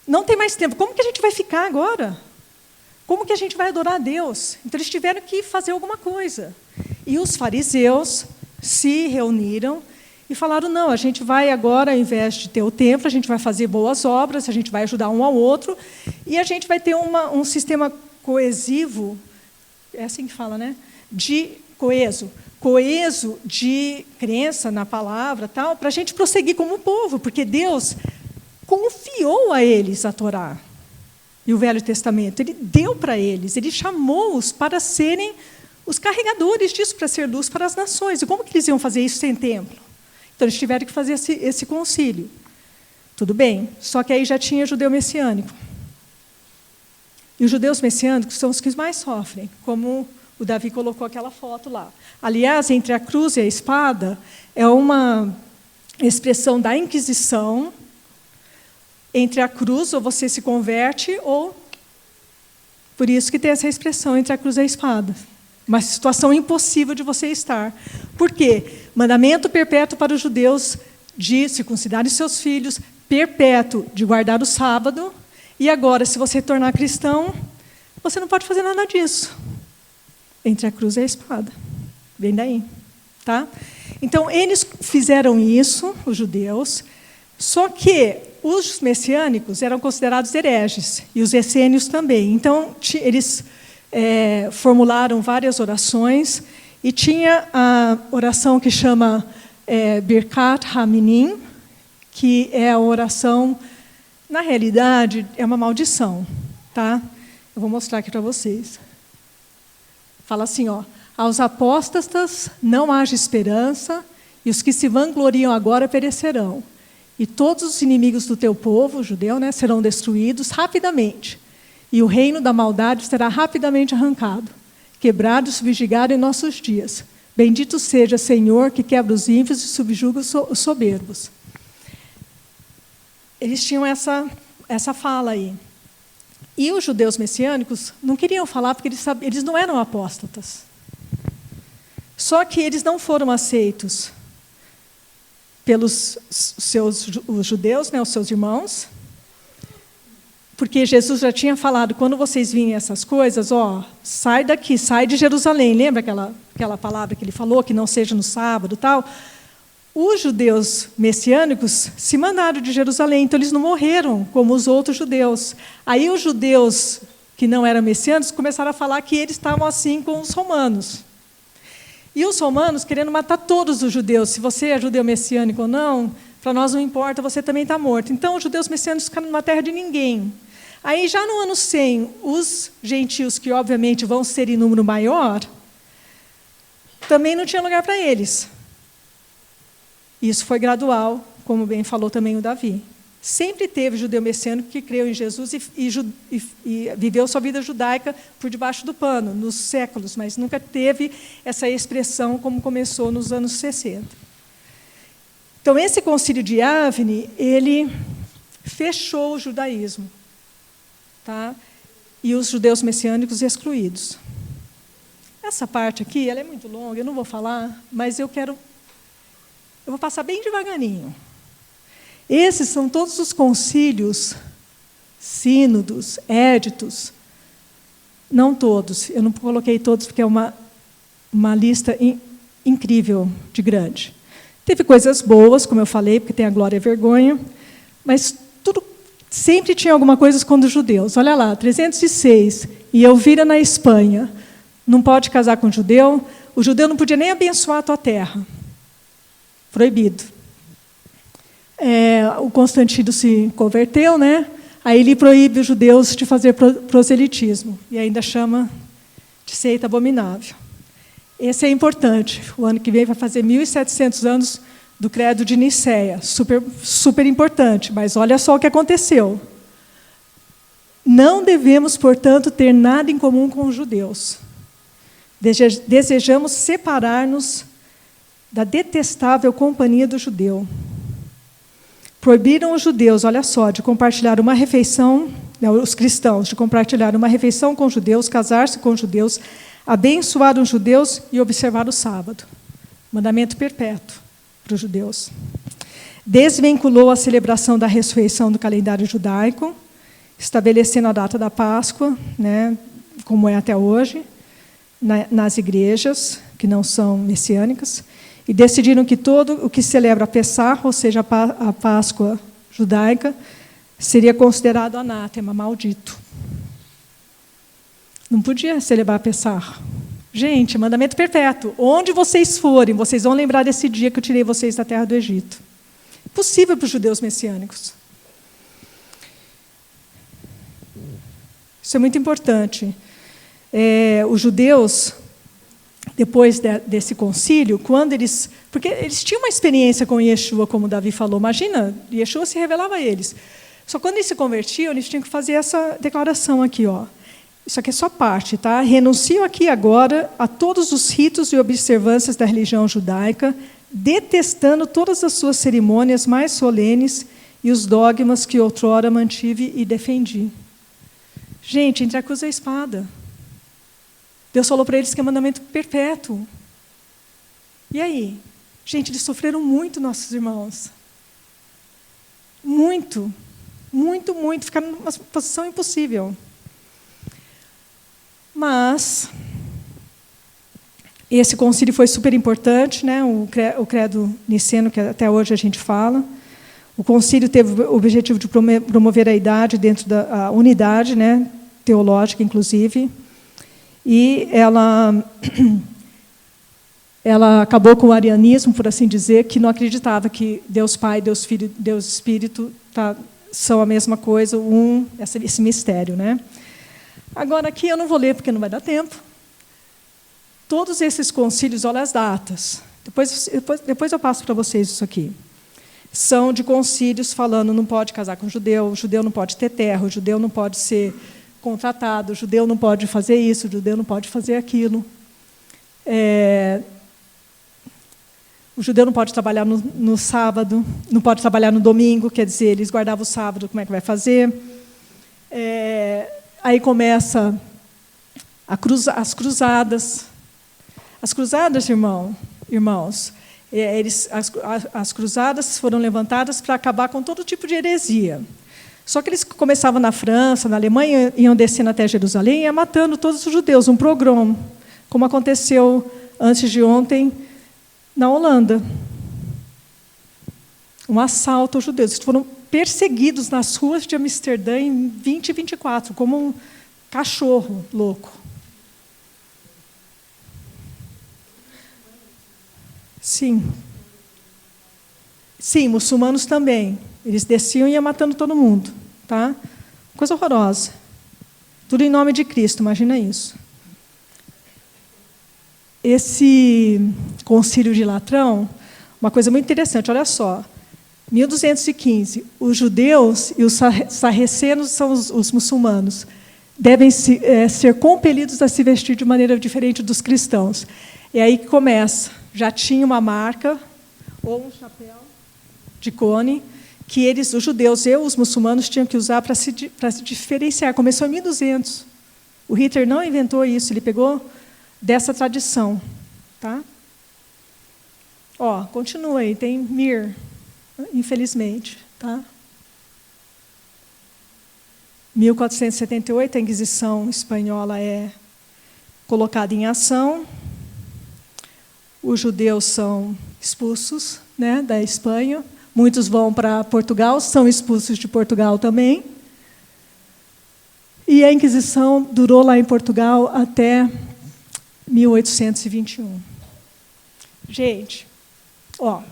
não tem mais tempo. Como que a gente vai ficar agora? Como que a gente vai adorar a Deus? Então eles tiveram que fazer alguma coisa. E os fariseus se reuniram e falaram, não, a gente vai agora, ao invés de ter o templo, a gente vai fazer boas obras, a gente vai ajudar um ao outro, e a gente vai ter um sistema coesivo, é assim que fala, né? Coeso de crença na palavra, tal, para a gente prosseguir como povo, porque Deus confiou a eles a Torá e o Velho Testamento. Ele deu para eles, Ele chamou-os para serem os carregadores disso, para ser luz para as nações. E como que eles iam fazer isso sem templo? Então, eles tiveram que fazer esse concílio. Tudo bem, só que aí já tinha judeu messiânico. E os judeus messiânicos são os que mais sofrem, como o Davi colocou aquela foto lá. Aliás, entre a cruz e a espada, é uma expressão da Inquisição. Entre a cruz, ou você se converte, ou... Por isso que tem essa expressão, entre a cruz e a espada. Uma situação impossível de você estar. Por quê? Mandamento perpétuo para os judeus de circuncidarem seus filhos, perpétuo de guardar o sábado, e agora, se você tornar cristão, você não pode fazer nada disso. Entre a cruz e a espada. Vem daí. Tá? Então, eles fizeram isso, os judeus, só que os messiânicos eram considerados hereges, e os essênios também. Então, eles... formularam várias orações, e tinha a oração que chama Birkat Haminim, que é a oração, na realidade, é uma maldição. Tá? Eu vou mostrar aqui para vocês. Fala assim, aos apóstatas não haja esperança, e os que se vangloriam agora perecerão. E todos os inimigos do teu povo, judeu, né, serão destruídos rapidamente. E o reino da maldade será rapidamente arrancado, quebrado e subjugado em nossos dias. Bendito seja, Senhor, que quebra os ímpios e subjuga os soberbos. Eles tinham essa fala aí. E os judeus messiânicos não queriam falar, porque eles não eram apóstatas. Só que eles não foram aceitos pelos os judeus, né, os seus irmãos, Porque Jesus já tinha falado, quando vocês virem essas coisas, sai daqui, sai de Jerusalém. Lembra aquela palavra que ele falou, que não seja no sábado e tal? Os judeus messiânicos se mandaram de Jerusalém, então eles não morreram como os outros judeus. Aí os judeus que não eram messiânicos começaram a falar que eles estavam assim com os romanos. E os romanos querendo matar todos os judeus. Se você é judeu messiânico ou não, para nós não importa, você também está morto. Então os judeus messiânicos ficaram numa terra de ninguém. Aí já no ano 100, os gentios, que obviamente vão ser em número maior, também não tinha lugar para eles. Isso foi gradual, como bem falou também o Davi. Sempre teve judeu messiânico que creu em Jesus e viveu sua vida judaica por debaixo do pano, nos séculos, mas nunca teve essa expressão como começou nos anos 60. Então, esse concílio de Yavne, ele fechou o judaísmo, tá? E os judeus messiânicos excluídos. Essa parte aqui, ela é muito longa, eu não vou falar, mas eu vou passar bem devagarinho. Esses são todos os concílios, sínodos, éditos. Não todos, eu não coloquei todos porque é uma lista incrível de grande. Teve coisas boas, como eu falei, porque tem a glória e a vergonha, mas tudo sempre tinha alguma coisa contra os judeus. Olha lá, 306, e Elvira na Espanha. Não pode casar com judeu, o judeu não podia nem abençoar a tua terra. Proibido. O Constantino se converteu, né? Aí ele proíbe os judeus de fazer proselitismo, e ainda chama de seita abominável. Esse é importante. O ano que vem vai fazer 1.700 anos do credo de Nicéia. Super, super importante, mas olha só o que aconteceu. Não devemos, portanto, ter nada em comum com os judeus. Desejamos separar-nos da detestável companhia do judeu. Proibiram os judeus, olha só, de compartilhar uma refeição, os cristãos, de compartilhar uma refeição com os judeus, casar-se com os judeus, abençoar os judeus e observar o sábado. Mandamento perpétuo para os judeus. Desvinculou a celebração da ressurreição do calendário judaico, estabelecendo a data da Páscoa, né, como é até hoje, nas igrejas, que não são messiânicas, e decidiram que todo o que celebra a Pessah, ou seja, a Páscoa judaica, seria considerado anátema, maldito. Não podia celebrar a Pessah. Gente, mandamento perpétuo. Onde vocês forem, vocês vão lembrar desse dia que eu tirei vocês da terra do Egito. Impossível para os judeus messiânicos. Isso é muito importante. Os judeus, depois desse concílio, porque eles tinham uma experiência com Yeshua, como o Davi falou. Imagina, Yeshua se revelava a eles. Só quando eles se convertiam, eles tinham que fazer essa declaração aqui, ó. Isso aqui é só parte, tá? Renuncio aqui agora a todos os ritos e observâncias da religião judaica, detestando todas as suas cerimônias mais solenes e os dogmas que outrora mantive e defendi. Gente, entre a cruz e a espada. Deus falou para eles que é mandamento perpétuo. E aí? Gente, eles sofreram muito, nossos irmãos. Muito. Muito, muito. Ficaram numa posição impossível. Mas esse concílio foi super importante, né? O credo niceno, que até hoje a gente fala. O concílio teve o objetivo de promover a a unidade, né? Teológica, inclusive. E ela acabou com o arianismo, por assim dizer, que não acreditava que Deus Pai, Deus Filho, Deus Espírito são a mesma coisa, esse mistério, né? Agora, aqui eu não vou ler, porque não vai dar tempo. Todos esses concílios, olha as datas. Depois eu passo para vocês isso aqui. São de concílios falando, não pode casar com o judeu não pode ter terra, o judeu não pode ser contratado, o judeu não pode fazer isso, o judeu não pode fazer aquilo. O judeu não pode trabalhar no sábado, não pode trabalhar no domingo, quer dizer, eles guardavam o sábado, como é que vai fazer? Aí começa as cruzadas. As cruzadas, irmãos, as cruzadas foram levantadas para acabar com todo tipo de heresia. Só que eles começavam na França, na Alemanha, iam descendo até Jerusalém e iam matando todos os judeus, um pogrom, como aconteceu antes de ontem na Holanda. Um assalto aos judeus. Eles foram perseguidos nas ruas de Amsterdã em 2024, como um cachorro louco. Sim. Sim, muçulmanos também. Eles desciam e iam matando todo mundo. Tá? Coisa horrorosa. Tudo em nome de Cristo, imagina isso. Esse concílio de Latrão, uma coisa muito interessante, olha só. 1215, os judeus e os sarracenos são os muçulmanos, devem ser compelidos a se vestir de maneira diferente dos cristãos. É aí que começa. Já tinha uma marca, ou um chapéu de cone, que eles, os judeus e os muçulmanos, tinham que usar para se diferenciar. Começou em 1200. O Hitler não inventou isso, ele pegou dessa tradição. Tá? Ó, continua aí, tem Mir, infelizmente. Tá? 1478, a Inquisição espanhola é colocada em ação. Os judeus são expulsos, né, da Espanha. Muitos vão para Portugal, são expulsos de Portugal também. E a Inquisição durou lá em Portugal até 1821. Gente, ó,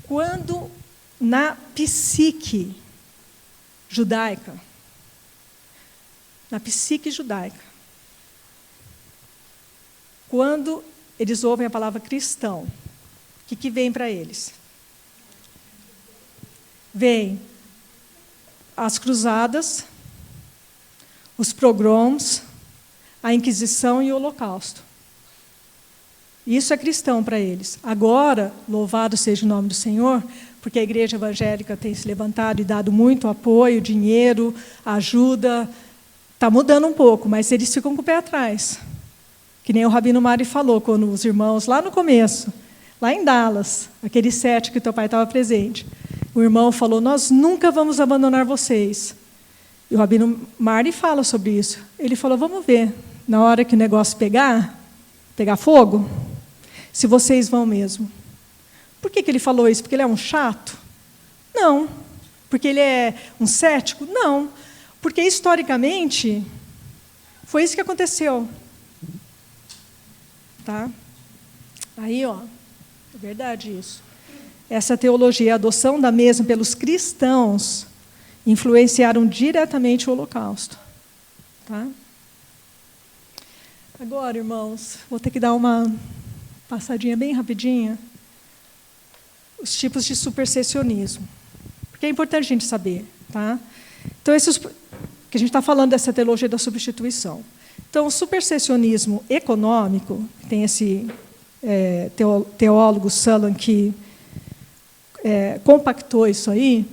quando na psique judaica, quando eles ouvem a palavra cristão, o que vem para eles? Vem as cruzadas, os pogroms, a Inquisição e o Holocausto. Isso é cristão para eles. Agora, louvado seja o nome do Senhor, porque a igreja evangélica tem se levantado e dado muito apoio, dinheiro, ajuda. Está mudando um pouco, mas eles ficam com o pé atrás. Que nem o Rabino Mari falou, quando os irmãos, lá no começo, lá em Dallas, aquele 7 que teu pai estava presente, o irmão falou, nós nunca vamos abandonar vocês. E o Rabino Mari fala sobre isso. Ele falou, vamos ver, na hora que o negócio pegar fogo, se vocês vão mesmo. Por que ele falou isso? Porque ele é um chato? Não. Porque ele é um cético? Não. Porque, historicamente, foi isso que aconteceu. Tá? Aí, ó, é verdade isso. Essa teologia, a adoção da mesma pelos cristãos, influenciaram diretamente o Holocausto. Tá? Agora, irmãos, vou ter que dar uma passadinha bem rapidinha. Os tipos de supersessionismo. Porque é importante a gente saber. Tá? Então, que a gente está falando dessa teologia da substituição. Então, o supersessionismo econômico, tem esse teólogo Salan que compactou isso aí,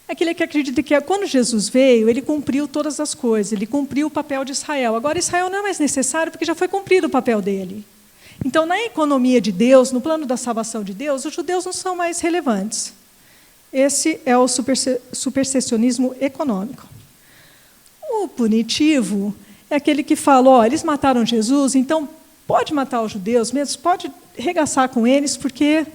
é aquele que acredita que quando Jesus veio, ele cumpriu todas as coisas, ele cumpriu o papel de Israel. Agora, Israel não é mais necessário, porque já foi cumprido o papel dele. Então, na economia de Deus, no plano da salvação de Deus, os judeus não são mais relevantes. Esse é o supersessionismo econômico. O punitivo é aquele que fala, ó, eles mataram Jesus, então pode matar os judeus mesmo, pode regaçar com eles, porque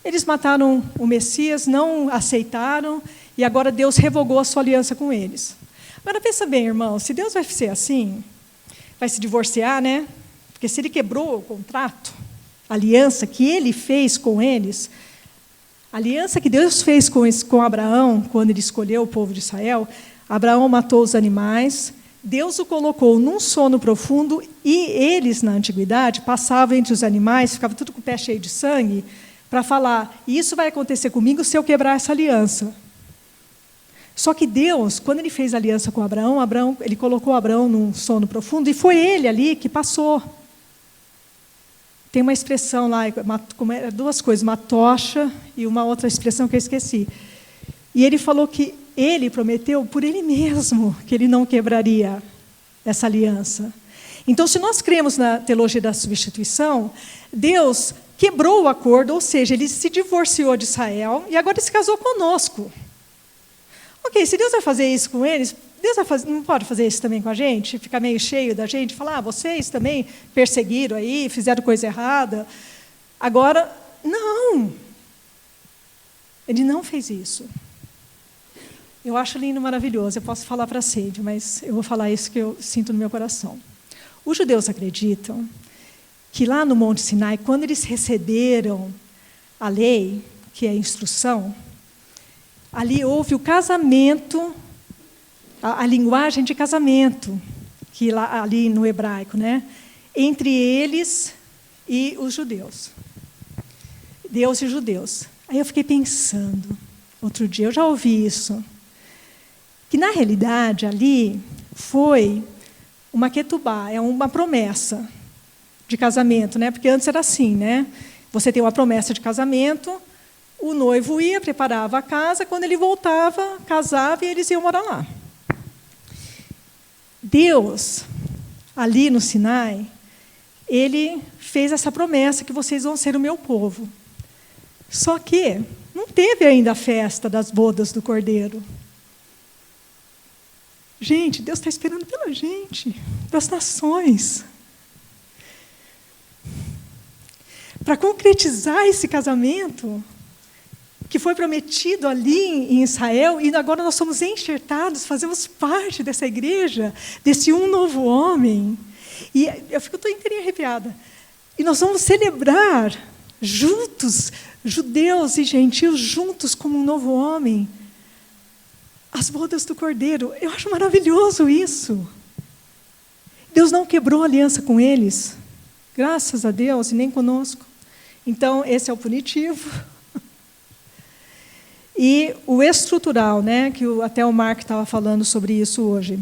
eles mataram o Messias, não aceitaram, e agora Deus revogou a sua aliança com eles. Agora, pensa bem, irmão, se Deus vai ser assim, vai se divorciar, né? Porque se ele quebrou o contrato, a aliança que ele fez com eles, a aliança que Deus fez com Abraão, quando ele escolheu o povo de Israel, Abraão matou os animais, Deus o colocou num sono profundo, e eles, na antiguidade, passavam entre os animais, ficavam tudo com o pé cheio de sangue, para falar, isso vai acontecer comigo se eu quebrar essa aliança. Só que Deus, quando ele fez aliança com Abraão, ele colocou Abraão num sono profundo, e foi ele ali que passou. Tem uma expressão lá, duas coisas, uma tocha e uma outra expressão que eu esqueci. E ele falou que ele prometeu por ele mesmo que ele não quebraria essa aliança. Então, se nós cremos na teologia da substituição, Deus quebrou o acordo, ou seja, ele se divorciou de Israel e agora ele se casou conosco. Ok, se Deus vai fazer isso com eles, Deus não pode fazer isso também com a gente? Ficar meio cheio da gente, falar, vocês também perseguiram aí, fizeram coisa errada. Agora, não. Ele não fez isso. Eu acho lindo, maravilhoso. Eu posso falar para a Sede, mas eu vou falar isso que eu sinto no meu coração. Os judeus acreditam que lá no Monte Sinai, quando eles receberam a lei, que é a instrução, ali houve o casamento, a linguagem de casamento, que lá, ali no hebraico, né? Entre eles e os judeus. Deus e judeus. Aí eu fiquei pensando, outro dia, eu já ouvi isso, que na realidade ali foi uma ketubá, é uma promessa de casamento, né? Porque antes era assim, né? Você tem uma promessa de casamento, o noivo ia, preparava a casa, quando ele voltava, casava e eles iam morar lá. Deus, ali no Sinai, ele fez essa promessa que vocês vão ser o meu povo. Só que não teve ainda a festa das bodas do Cordeiro. Gente, Deus está esperando pela gente, das nações. Para concretizar esse casamento que foi prometido ali em Israel, e agora nós somos enxertados, fazemos parte dessa igreja, desse um novo homem. E eu fico toda inteirinha arrepiada. E nós vamos celebrar juntos, judeus e gentios, juntos como um novo homem, as bodas do Cordeiro. Eu acho maravilhoso isso. Deus não quebrou a aliança com eles, graças a Deus, e nem conosco. Então, esse é o punitivo. E o estrutural, né, que até o Mark estava falando sobre isso hoje.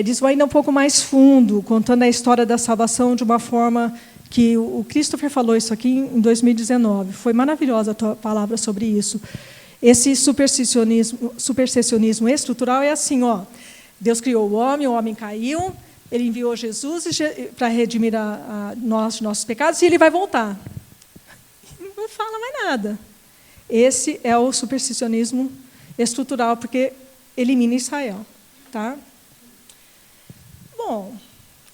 Diz vai ainda um pouco mais fundo, contando a história da salvação de uma forma que o Christopher falou isso aqui em 2019. Foi maravilhosa a tua palavra sobre isso. Esse supersessionismo estrutural é assim, ó, Deus criou o homem caiu, ele enviou Jesus para redimir nossos pecados e ele vai voltar. Não fala mais nada. Esse é o supersticionismo estrutural, porque elimina Israel. Tá? Bom,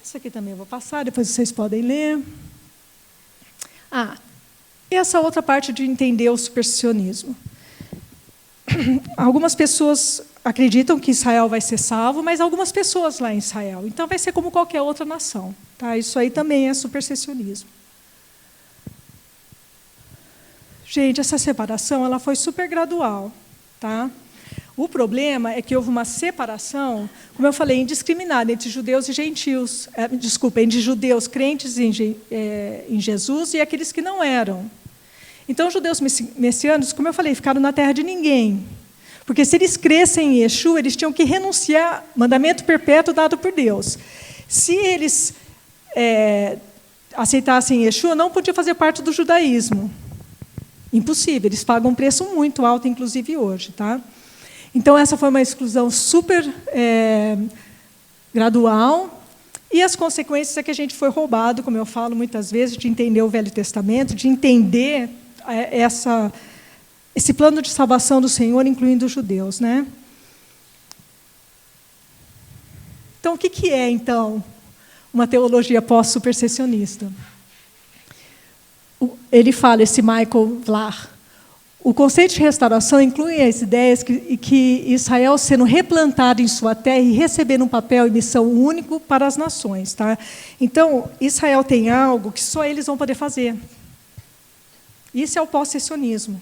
isso aqui também eu vou passar, depois vocês podem ler. Essa outra parte de entender o supersticionismo. Algumas pessoas acreditam que Israel vai ser salvo, mas algumas pessoas lá em Israel. Então, vai ser como qualquer outra nação. Tá? Isso aí também é supersticionismo. Gente, essa separação ela foi super gradual. Tá? O problema é que houve uma separação, como eu falei, indiscriminada entre judeus e gentios. Entre judeus crentes em Jesus e aqueles que não eram. Então, os judeus messiânicos, como eu falei, ficaram na terra de ninguém. Porque se eles crescem em Yeshua, eles tinham que renunciar ao mandamento perpétuo dado por Deus. Se eles aceitassem Yeshua, não podiam fazer parte do judaísmo. Impossível, eles pagam um preço muito alto, inclusive hoje. Tá? Então, essa foi uma exclusão super gradual. E as consequências é que a gente foi roubado, como eu falo muitas vezes, de entender o Velho Testamento, de entender esse plano de salvação do Senhor, incluindo os judeus. Né? Então, o que é, então, uma teologia pós-supersessionista? Ele fala, esse Michael Vlah, o conceito de restauração inclui as ideias que Israel sendo replantado em sua terra e recebendo um papel e missão único para as nações. Tá? Então, Israel tem algo que só eles vão poder fazer. Isso é o pós-sessionismo,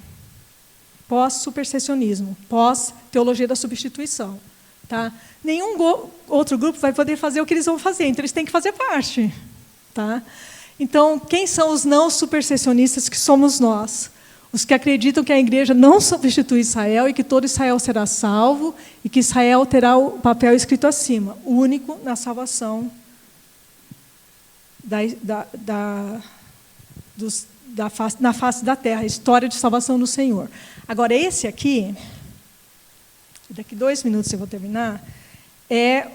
pós-supersessionismo, pós-teologia da substituição. Tá? Nenhum outro grupo vai poder fazer o que eles vão fazer, então eles têm que fazer parte. Tá? Então, quem são os não supersessionistas que somos nós? Os que acreditam que a igreja não substitui Israel e que todo Israel será salvo e que Israel terá o papel escrito acima, único na salvação na face da terra, a história de salvação do Senhor. Agora, esse aqui, daqui 2 minutos eu vou terminar, é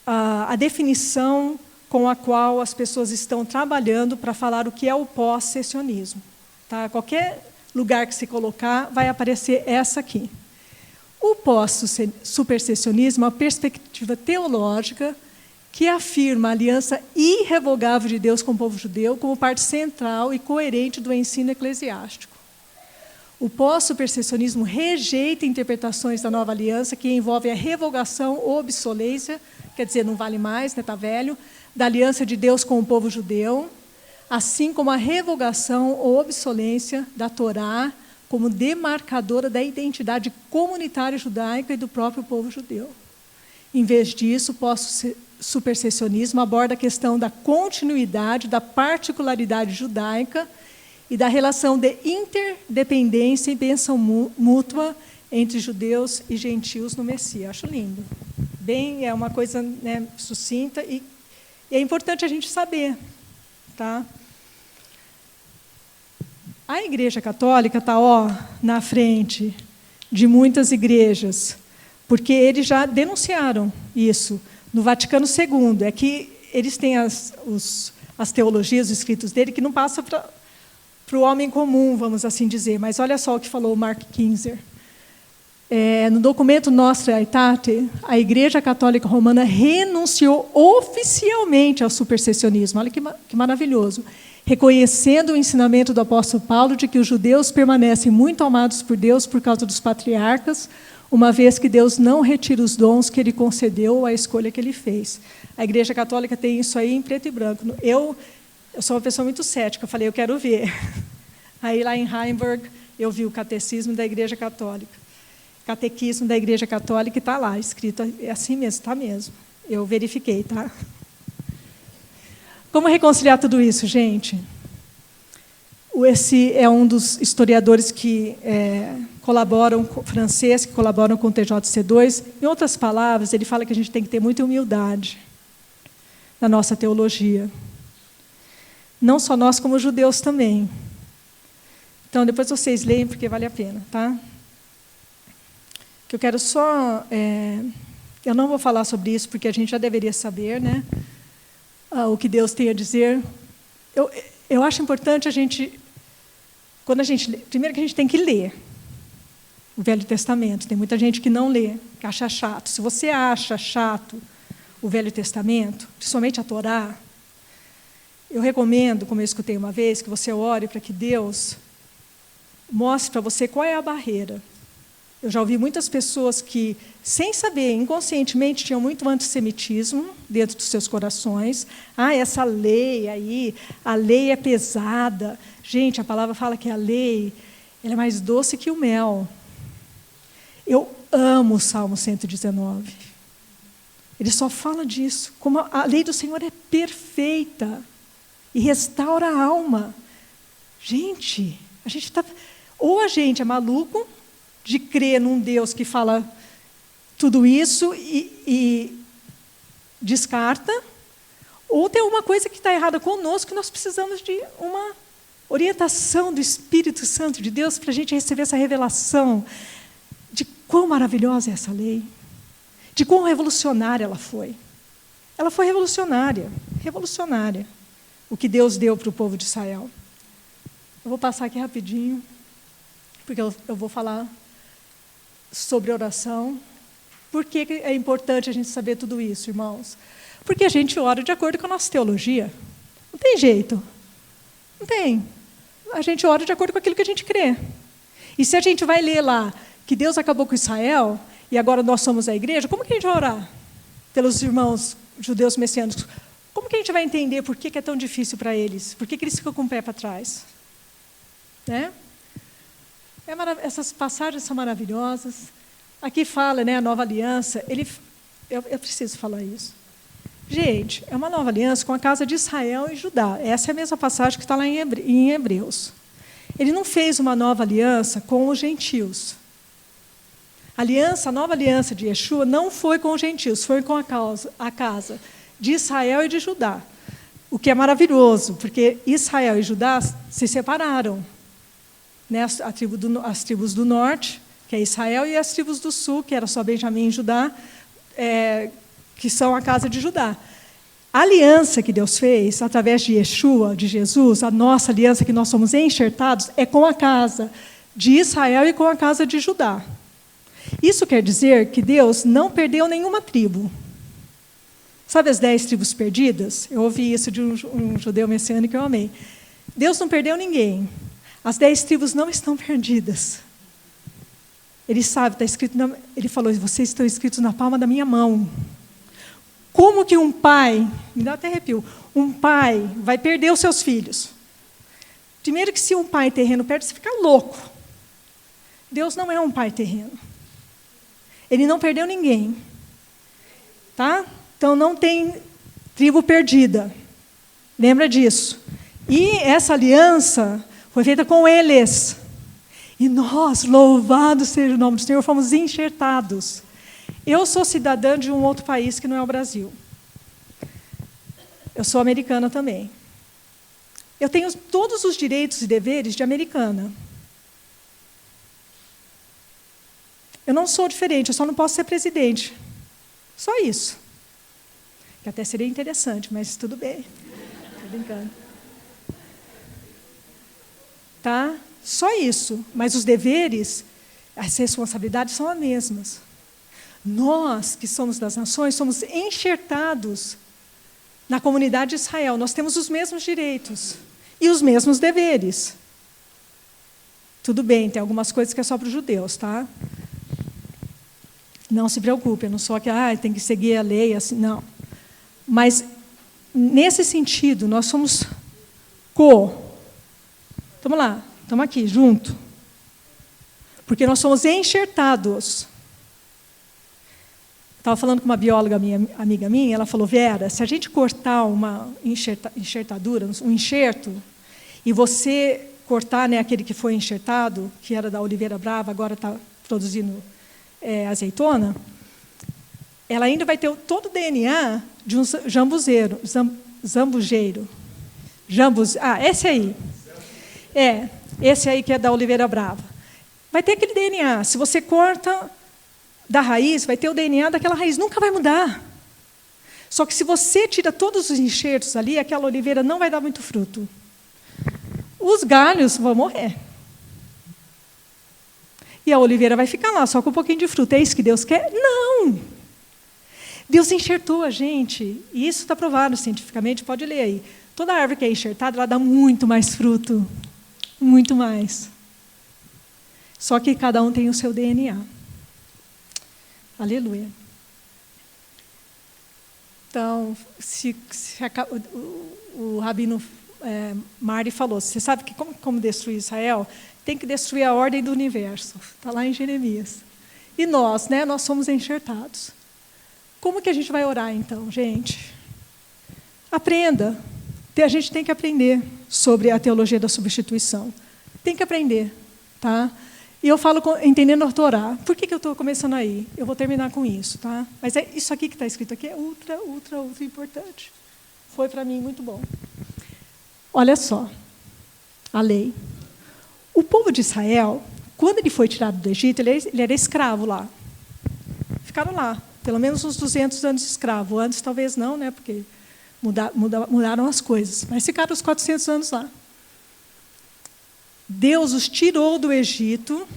a definição com a qual as pessoas estão trabalhando para falar o que é o pós-sessionismo. Tá? Qualquer lugar que se colocar, vai aparecer essa aqui. O pós-supersessionismo é uma perspectiva teológica que afirma a aliança irrevogável de Deus com o povo judeu como parte central e coerente do ensino eclesiástico. O pós-supersessionismo rejeita interpretações da nova aliança que envolvem a revogação ou obsolência, quer dizer, não vale mais, está velho, da aliança de Deus com o povo judeu, assim como a revogação ou obsolência da Torá como demarcadora da identidade comunitária judaica e do próprio povo judeu. Em vez disso, o pós-supersessionismo aborda a questão da continuidade, da particularidade judaica e da relação de interdependência e bênção mútua entre judeus e gentios no Messias. Acho lindo. Bem, é uma coisa, né, sucinta e é importante a gente saber. Tá? A Igreja Católica está na frente de muitas igrejas, porque eles já denunciaram isso no Vaticano II. É que eles têm as teologias, os escritos dele, que não passam para o homem comum, vamos assim dizer. Mas olha só o que falou o Mark Kinzer. No documento Nostra Aetate, a Igreja Católica Romana renunciou oficialmente ao supersessionismo. Olha que maravilhoso. Reconhecendo o ensinamento do apóstolo Paulo de que os judeus permanecem muito amados por Deus por causa dos patriarcas, uma vez que Deus não retira os dons que Ele concedeu ou a escolha que Ele fez. A Igreja Católica tem isso aí em preto e branco. Eu sou uma pessoa muito cética, eu falei, eu quero ver. Aí lá em Heidelberg, eu vi o Catecismo da Igreja Católica. Catequismo da Igreja Católica, está lá, escrito, é assim mesmo, está mesmo. Eu verifiquei, tá? Como reconciliar tudo isso, gente? Esse é um dos historiadores que colaboram, francês, que colaboram com o TJC2. Em outras palavras, ele fala que a gente tem que ter muita humildade na nossa teologia. Não só nós, como judeus também. Então, depois vocês leem, porque vale a pena, tá? Que eu quero só... eu não vou falar sobre isso, porque a gente já deveria saber, né? O que Deus tem a dizer. Eu acho importante a gente... Primeiro que a gente tem que ler o Velho Testamento. Tem muita gente que não lê, que acha chato. Se você acha chato o Velho Testamento, principalmente a Torá, eu recomendo, como eu escutei uma vez, que você ore para que Deus mostre para você qual é a barreira. Eu já ouvi muitas pessoas que, sem saber, inconscientemente, tinham muito antissemitismo dentro dos seus corações. Essa lei aí, a lei é pesada. Gente, a palavra fala que a lei ela é mais doce que o mel. Eu amo o Salmo 119. Ele só fala disso, como a lei do Senhor é perfeita e restaura a alma. Gente, ou a gente é maluco de crer num Deus que fala tudo isso e descarta, ou tem uma coisa que está errada conosco, que nós precisamos de uma orientação do Espírito Santo de Deus para a gente receber essa revelação de quão maravilhosa é essa lei, de quão revolucionária ela foi. Ela foi revolucionária, revolucionária, o que Deus deu para o povo de Israel. Eu vou passar aqui rapidinho, porque eu vou falar sobre oração. Por que é importante a gente saber tudo isso, irmãos? Porque a gente ora de acordo com a nossa teologia. Não tem jeito. Não tem. A gente ora de acordo com aquilo que a gente crê. E se a gente vai ler lá que Deus acabou com Israel e agora nós somos a igreja, como que a gente vai orar pelos irmãos judeus messiânicos? Como que a gente vai entender por que é tão difícil para eles? Por que eles ficam com o pé para trás? Né? Essas passagens são maravilhosas. Aqui fala, né, a nova aliança. Eu preciso falar isso. Gente, é uma nova aliança com a casa de Israel e Judá. Essa é a mesma passagem que está lá em Hebreus. Ele não fez uma nova aliança com os gentios. A nova aliança de Yeshua não foi com os gentios, foi com a casa de Israel e de Judá. O que é maravilhoso, porque Israel e Judá se separaram. Né, as tribos do norte, que é Israel, e as tribos do sul, que era só Benjamim e Judá, que são a casa de Judá. A aliança que Deus fez, através de Yeshua, de Jesus, a nossa aliança que nós somos enxertados, é com a casa de Israel e com a casa de Judá. Isso quer dizer que Deus não perdeu nenhuma tribo. Sabe as 10 tribos perdidas? Eu ouvi isso de um judeu messiânico que eu amei. Deus não perdeu ninguém. As 10 tribos não estão perdidas. Ele sabe, está escrito, ele falou, vocês estão escritos na palma da minha mão. Como que um pai, me dá até arrepio, um pai vai perder os seus filhos? Primeiro que se um pai terreno perde, você fica louco. Deus não é um pai terreno. Ele não perdeu ninguém. Tá? Então não tem tribo perdida. Lembra disso. E essa aliança foi feita com eles. E nós, louvado seja o nome do Senhor, fomos enxertados. Eu sou cidadã de um outro país que não é o Brasil. Eu sou americana também. Eu tenho todos os direitos e deveres de americana. Eu não sou diferente, eu só não posso ser presidente. Só isso. Que até seria interessante, mas tudo bem. Estou brincando. Tá? Só isso. Mas os deveres, as responsabilidades são as mesmas. Nós, que somos das nações, somos enxertados na comunidade de Israel. Nós temos os mesmos direitos e os mesmos deveres. Tudo bem, tem algumas coisas que é só para os judeus, tá? Não se preocupe, eu não sou que tem que seguir a lei, assim, não. Mas, nesse sentido, nós somos Estamos lá, estamos aqui, junto. Porque nós somos enxertados. Estava falando com uma bióloga amiga minha, ela falou, Vera, se a gente cortar uma enxertadura, um enxerto, e você cortar, né, aquele que foi enxertado, que era da Oliveira Brava, agora está produzindo azeitona, ela ainda vai ter todo o DNA de um jambuzeiro, zambujeiro. Esse aí. Esse aí que é da Oliveira Brava. Vai ter aquele DNA. Se você corta da raiz, vai ter o DNA daquela raiz. Nunca vai mudar. Só que se você tira todos os enxertos ali, aquela oliveira não vai dar muito fruto. Os galhos vão morrer. E a oliveira vai ficar lá, só com um pouquinho de fruto. É isso que Deus quer? Não! Deus enxertou a gente, e isso está provado cientificamente, pode ler aí. Toda árvore que é enxertada, ela dá muito mais fruto. Muito mais. Só que cada um tem o seu DNA. Aleluia. Então, o rabino Marty falou, você sabe que como destruir Israel? Tem que destruir a ordem do universo. Está lá em Jeremias. E nós, né, nós somos enxertados. Como que a gente vai orar, então, gente? Aprenda. A gente tem que aprender sobre a teologia da substituição. Tem que aprender, tá? E eu falo entendendo a Torá. Por que eu estou começando aí? Eu vou terminar com isso, tá? Mas isso aqui que está escrito aqui é ultra, ultra, ultra importante. Foi para mim muito bom. Olha só, a lei. O povo de Israel, quando ele foi tirado do Egito, ele era escravo lá. Ficaram lá, pelo menos uns 200 anos de escravo. Antes talvez não, né? Porque mudaram as coisas. Mas ficaram uns 400 anos lá. Deus os tirou do Egito.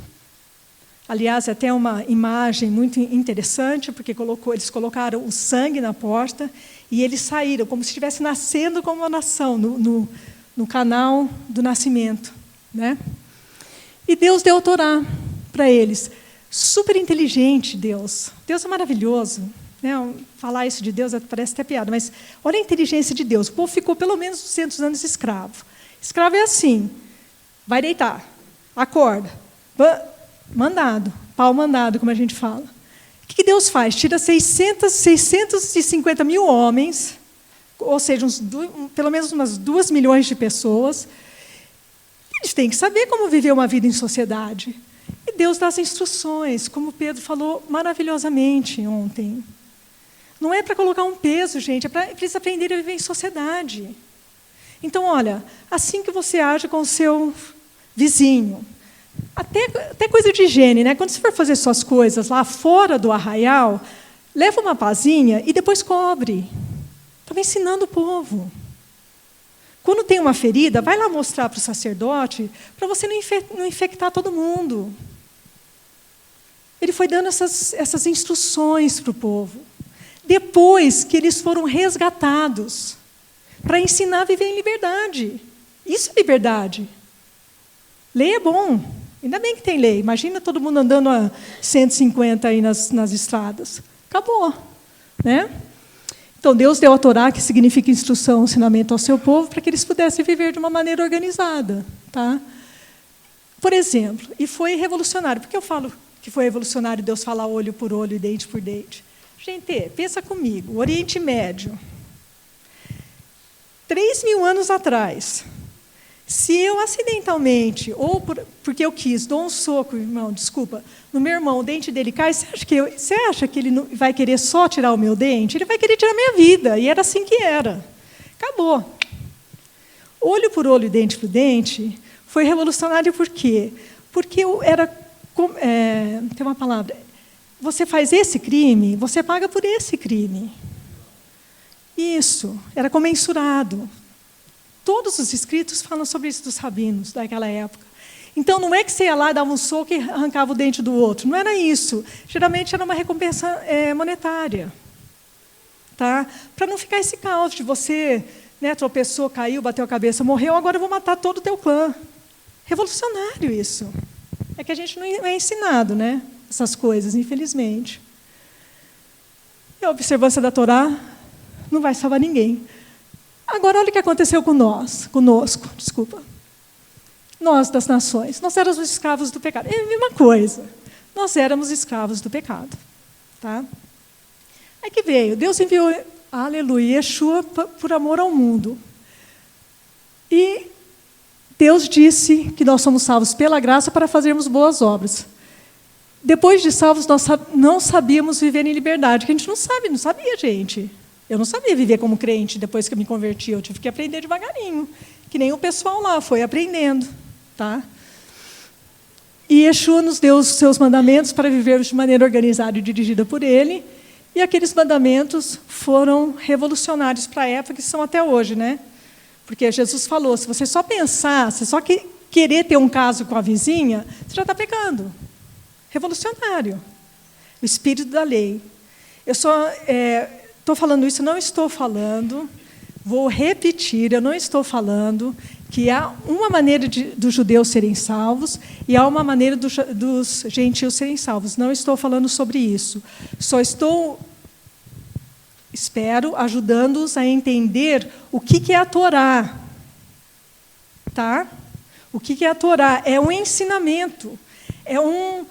Aliás, até uma imagem muito interessante, porque eles colocaram o sangue na porta e eles saíram, como se estivesse nascendo como uma nação, no canal do nascimento. Né? E Deus deu a Torá para eles. Super inteligente, Deus. Deus é maravilhoso. Né? Falar isso de Deus parece até piada, mas olha a inteligência de Deus. O povo ficou pelo menos 200 anos escravo. Escravo é assim, vai deitar, acorda, mandado, pau mandado, como a gente fala. O que Deus faz? Tira 650 mil homens, ou seja, pelo menos umas 2 milhões de pessoas. Eles têm que saber como viver uma vida em sociedade. E Deus dá as instruções, como o Pedro falou maravilhosamente ontem. Não é para colocar um peso, gente, é para eles aprenderem a viver em sociedade. Então, olha, assim que você age com o seu vizinho, até coisa de higiene, né? Quando você for fazer suas coisas lá fora do arraial, leva uma pazinha e depois cobre. Estava ensinando o povo. Quando tem uma ferida, vai lá mostrar para o sacerdote, para você não infectar todo mundo. Ele foi dando essas instruções para o povo. Depois que eles foram resgatados, para ensinar a viver em liberdade. Isso é liberdade. Lei é bom. Ainda bem que tem lei. Imagina todo mundo andando a 150 aí nas estradas. Acabou. Né? Então, Deus deu a Torá, que significa instrução, ensinamento ao seu povo, para que eles pudessem viver de uma maneira organizada. Tá? Por exemplo, e foi revolucionário. Por que eu falo que foi revolucionário Deus falar olho por olho e dente por dente? Gente, pensa comigo. O Oriente Médio. 3.000 anos atrás, se eu acidentalmente, ou porque eu quis, dou um soco, irmão, desculpa, no meu irmão, o dente dele cai, você acha que ele não vai querer só tirar o meu dente? Ele vai querer tirar a minha vida, e era assim que era. Acabou. Olho por olho, dente por dente, foi revolucionário por quê? Porque tem uma palavra, você faz esse crime, você paga por esse crime. Isso, era comensurado. Todos os escritos falam sobre isso dos rabinos daquela época. Então, não é que você ia lá, dava um soco e arrancava o dente do outro. Não era isso. Geralmente, era uma recompensa monetária. Tá? Para não ficar esse caos de você, né, tropeçou, caiu, bateu a cabeça, morreu, agora eu vou matar todo o teu clã. Revolucionário isso. É que a gente não é ensinado, né, essas coisas, infelizmente. E a observância da Torá não vai salvar ninguém. Agora, olha o que aconteceu conosco, desculpa. Nós, das nações, nós éramos escravos do pecado. É a mesma coisa. Nós éramos escravos do pecado. Tá? Aí que veio, Deus enviou, aleluia, Yeshua por amor ao mundo. E Deus disse que nós somos salvos pela graça para fazermos boas obras. Depois de salvos, nós não sabíamos viver em liberdade, que a gente não sabia, gente. Eu não sabia viver como crente depois que eu me converti. Eu tive que aprender devagarinho, que nem o pessoal lá foi aprendendo. Tá? E Yeshua nos deu os seus mandamentos para vivermos de maneira organizada e dirigida por Ele. E aqueles mandamentos foram revolucionários para a época e são até hoje. Né? Porque Jesus falou, se você só pensar, se só querer ter um caso com a vizinha, você já está pecando. Revolucionário. O espírito da lei. Eu só... Estou falando isso, não estou falando, vou repetir, eu não estou falando que há uma maneira dos judeus serem salvos e há uma maneira dos gentios serem salvos. Não estou falando sobre isso. Só espero, ajudando-os a entender o que é a Torá. Tá? O que é a Torá? É um ensinamento, é um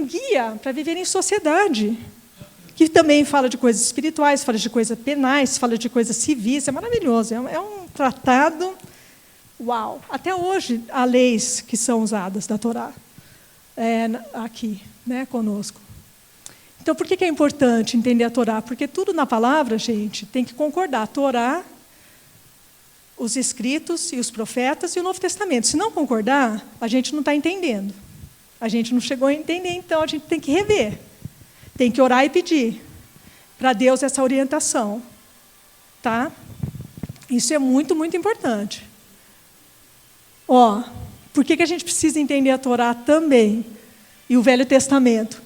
guia para viver em sociedade. Que também fala de coisas espirituais, fala de coisas penais, fala de coisas civis, é maravilhoso, é um tratado, uau! Até hoje há leis que são usadas da Torá, aqui, né, conosco. Então, por que é importante entender a Torá? Porque tudo na palavra, gente, tem que concordar. A Torá, os escritos e os profetas e o Novo Testamento. Se não concordar, a gente não está entendendo. A gente não chegou a entender, então a gente tem que rever. Tem que orar e pedir para Deus essa orientação. Tá? Isso é muito, muito importante. Por que a gente precisa entender a Torá também? E o Velho Testamento?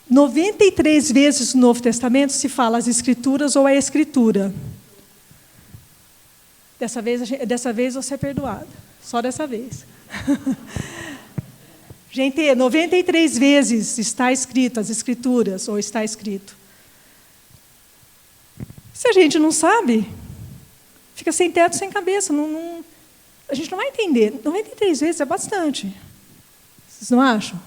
93 vezes no Novo Testamento se fala as Escrituras ou a Escritura. Dessa vez você é perdoado. Só dessa vez. Gente, 93 vezes está escrito as Escrituras, ou está escrito. Se a gente não sabe, fica sem teto, sem cabeça. A gente não vai entender. 93 vezes é bastante. Vocês não acham?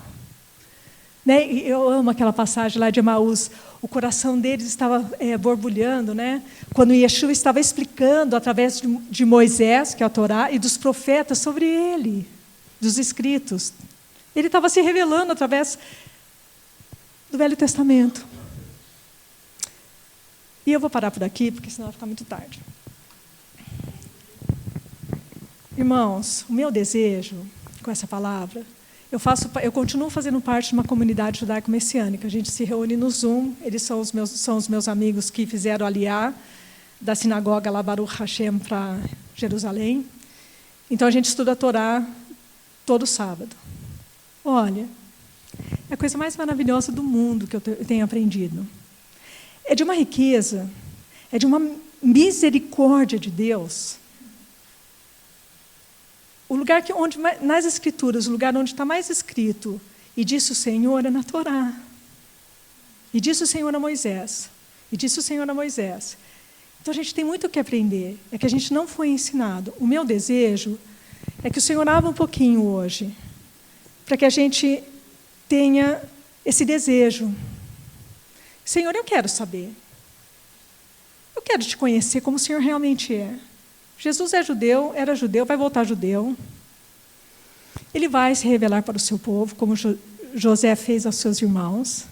Né? Eu amo aquela passagem lá de Emaús. O coração deles estava borbulhando, né? Quando Yeshua estava explicando, através de Moisés, que é a Torá, e dos profetas sobre ele, dos escritos. Ele estava se revelando através do Velho Testamento. E eu vou parar por aqui, porque senão vai ficar muito tarde. Irmãos, o meu desejo com essa palavra, eu continuo fazendo parte de uma comunidade judaico-messiânica. A gente se reúne no Zoom, eles são os meus amigos que fizeram aliar da sinagoga lá Baruch Hashem para Jerusalém. Então a gente estuda a Torá todo sábado. Olha, a coisa mais maravilhosa do mundo que eu tenho aprendido. É de uma riqueza, é de uma misericórdia de Deus. O lugar onde, nas Escrituras, o lugar onde está mais escrito, e disse o Senhor, é na Torá. E disse o Senhor a Moisés. E disse o Senhor a Moisés. Então, a gente tem muito o que aprender. É que a gente não foi ensinado. O meu desejo é que o Senhor abra um pouquinho hoje, para que a gente tenha esse desejo. Senhor, eu quero saber. Eu quero te conhecer como o Senhor realmente é. Jesus é judeu, era judeu, vai voltar judeu. Ele vai se revelar para o seu povo, como José fez aos seus irmãos.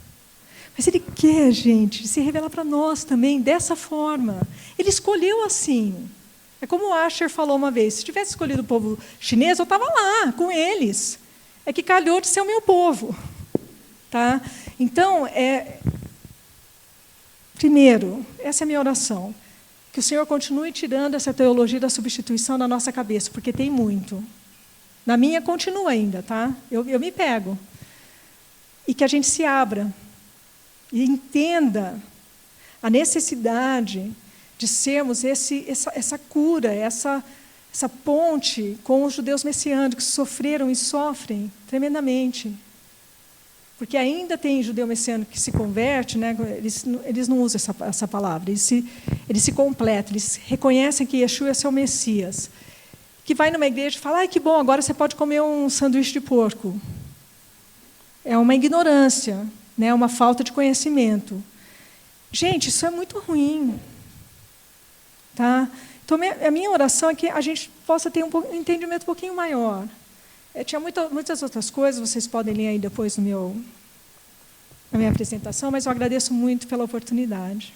Mas Ele quer, gente, se revelar para nós também dessa forma. Ele escolheu assim. É como o Asher falou uma vez, se tivesse escolhido o povo chinês, eu estava lá, com eles. É que calhou de ser o meu povo. Tá? Então, primeiro, essa é a minha oração. Que o Senhor continue tirando essa teologia da substituição da nossa cabeça, porque tem muito. Na minha continua ainda, tá? Eu me pego. E que a gente se abra e entenda a necessidade de sermos essa cura, essa ponte com os judeus messiânicos que sofreram e sofrem tremendamente. Porque ainda tem judeu messiânico que se converte, né? Eles não usam essa palavra, eles se completam, eles reconhecem que Yeshua é seu Messias. Que vai numa igreja e fala, ai, que bom, agora você pode comer um sanduíche de porco. É uma ignorância, né? Uma falta de conhecimento. Gente, isso é muito ruim. Tá? Então, a minha oração é que a gente possa ter um entendimento um pouquinho maior. Tinha muitas outras coisas, vocês podem ler aí depois na minha apresentação, mas eu agradeço muito pela oportunidade.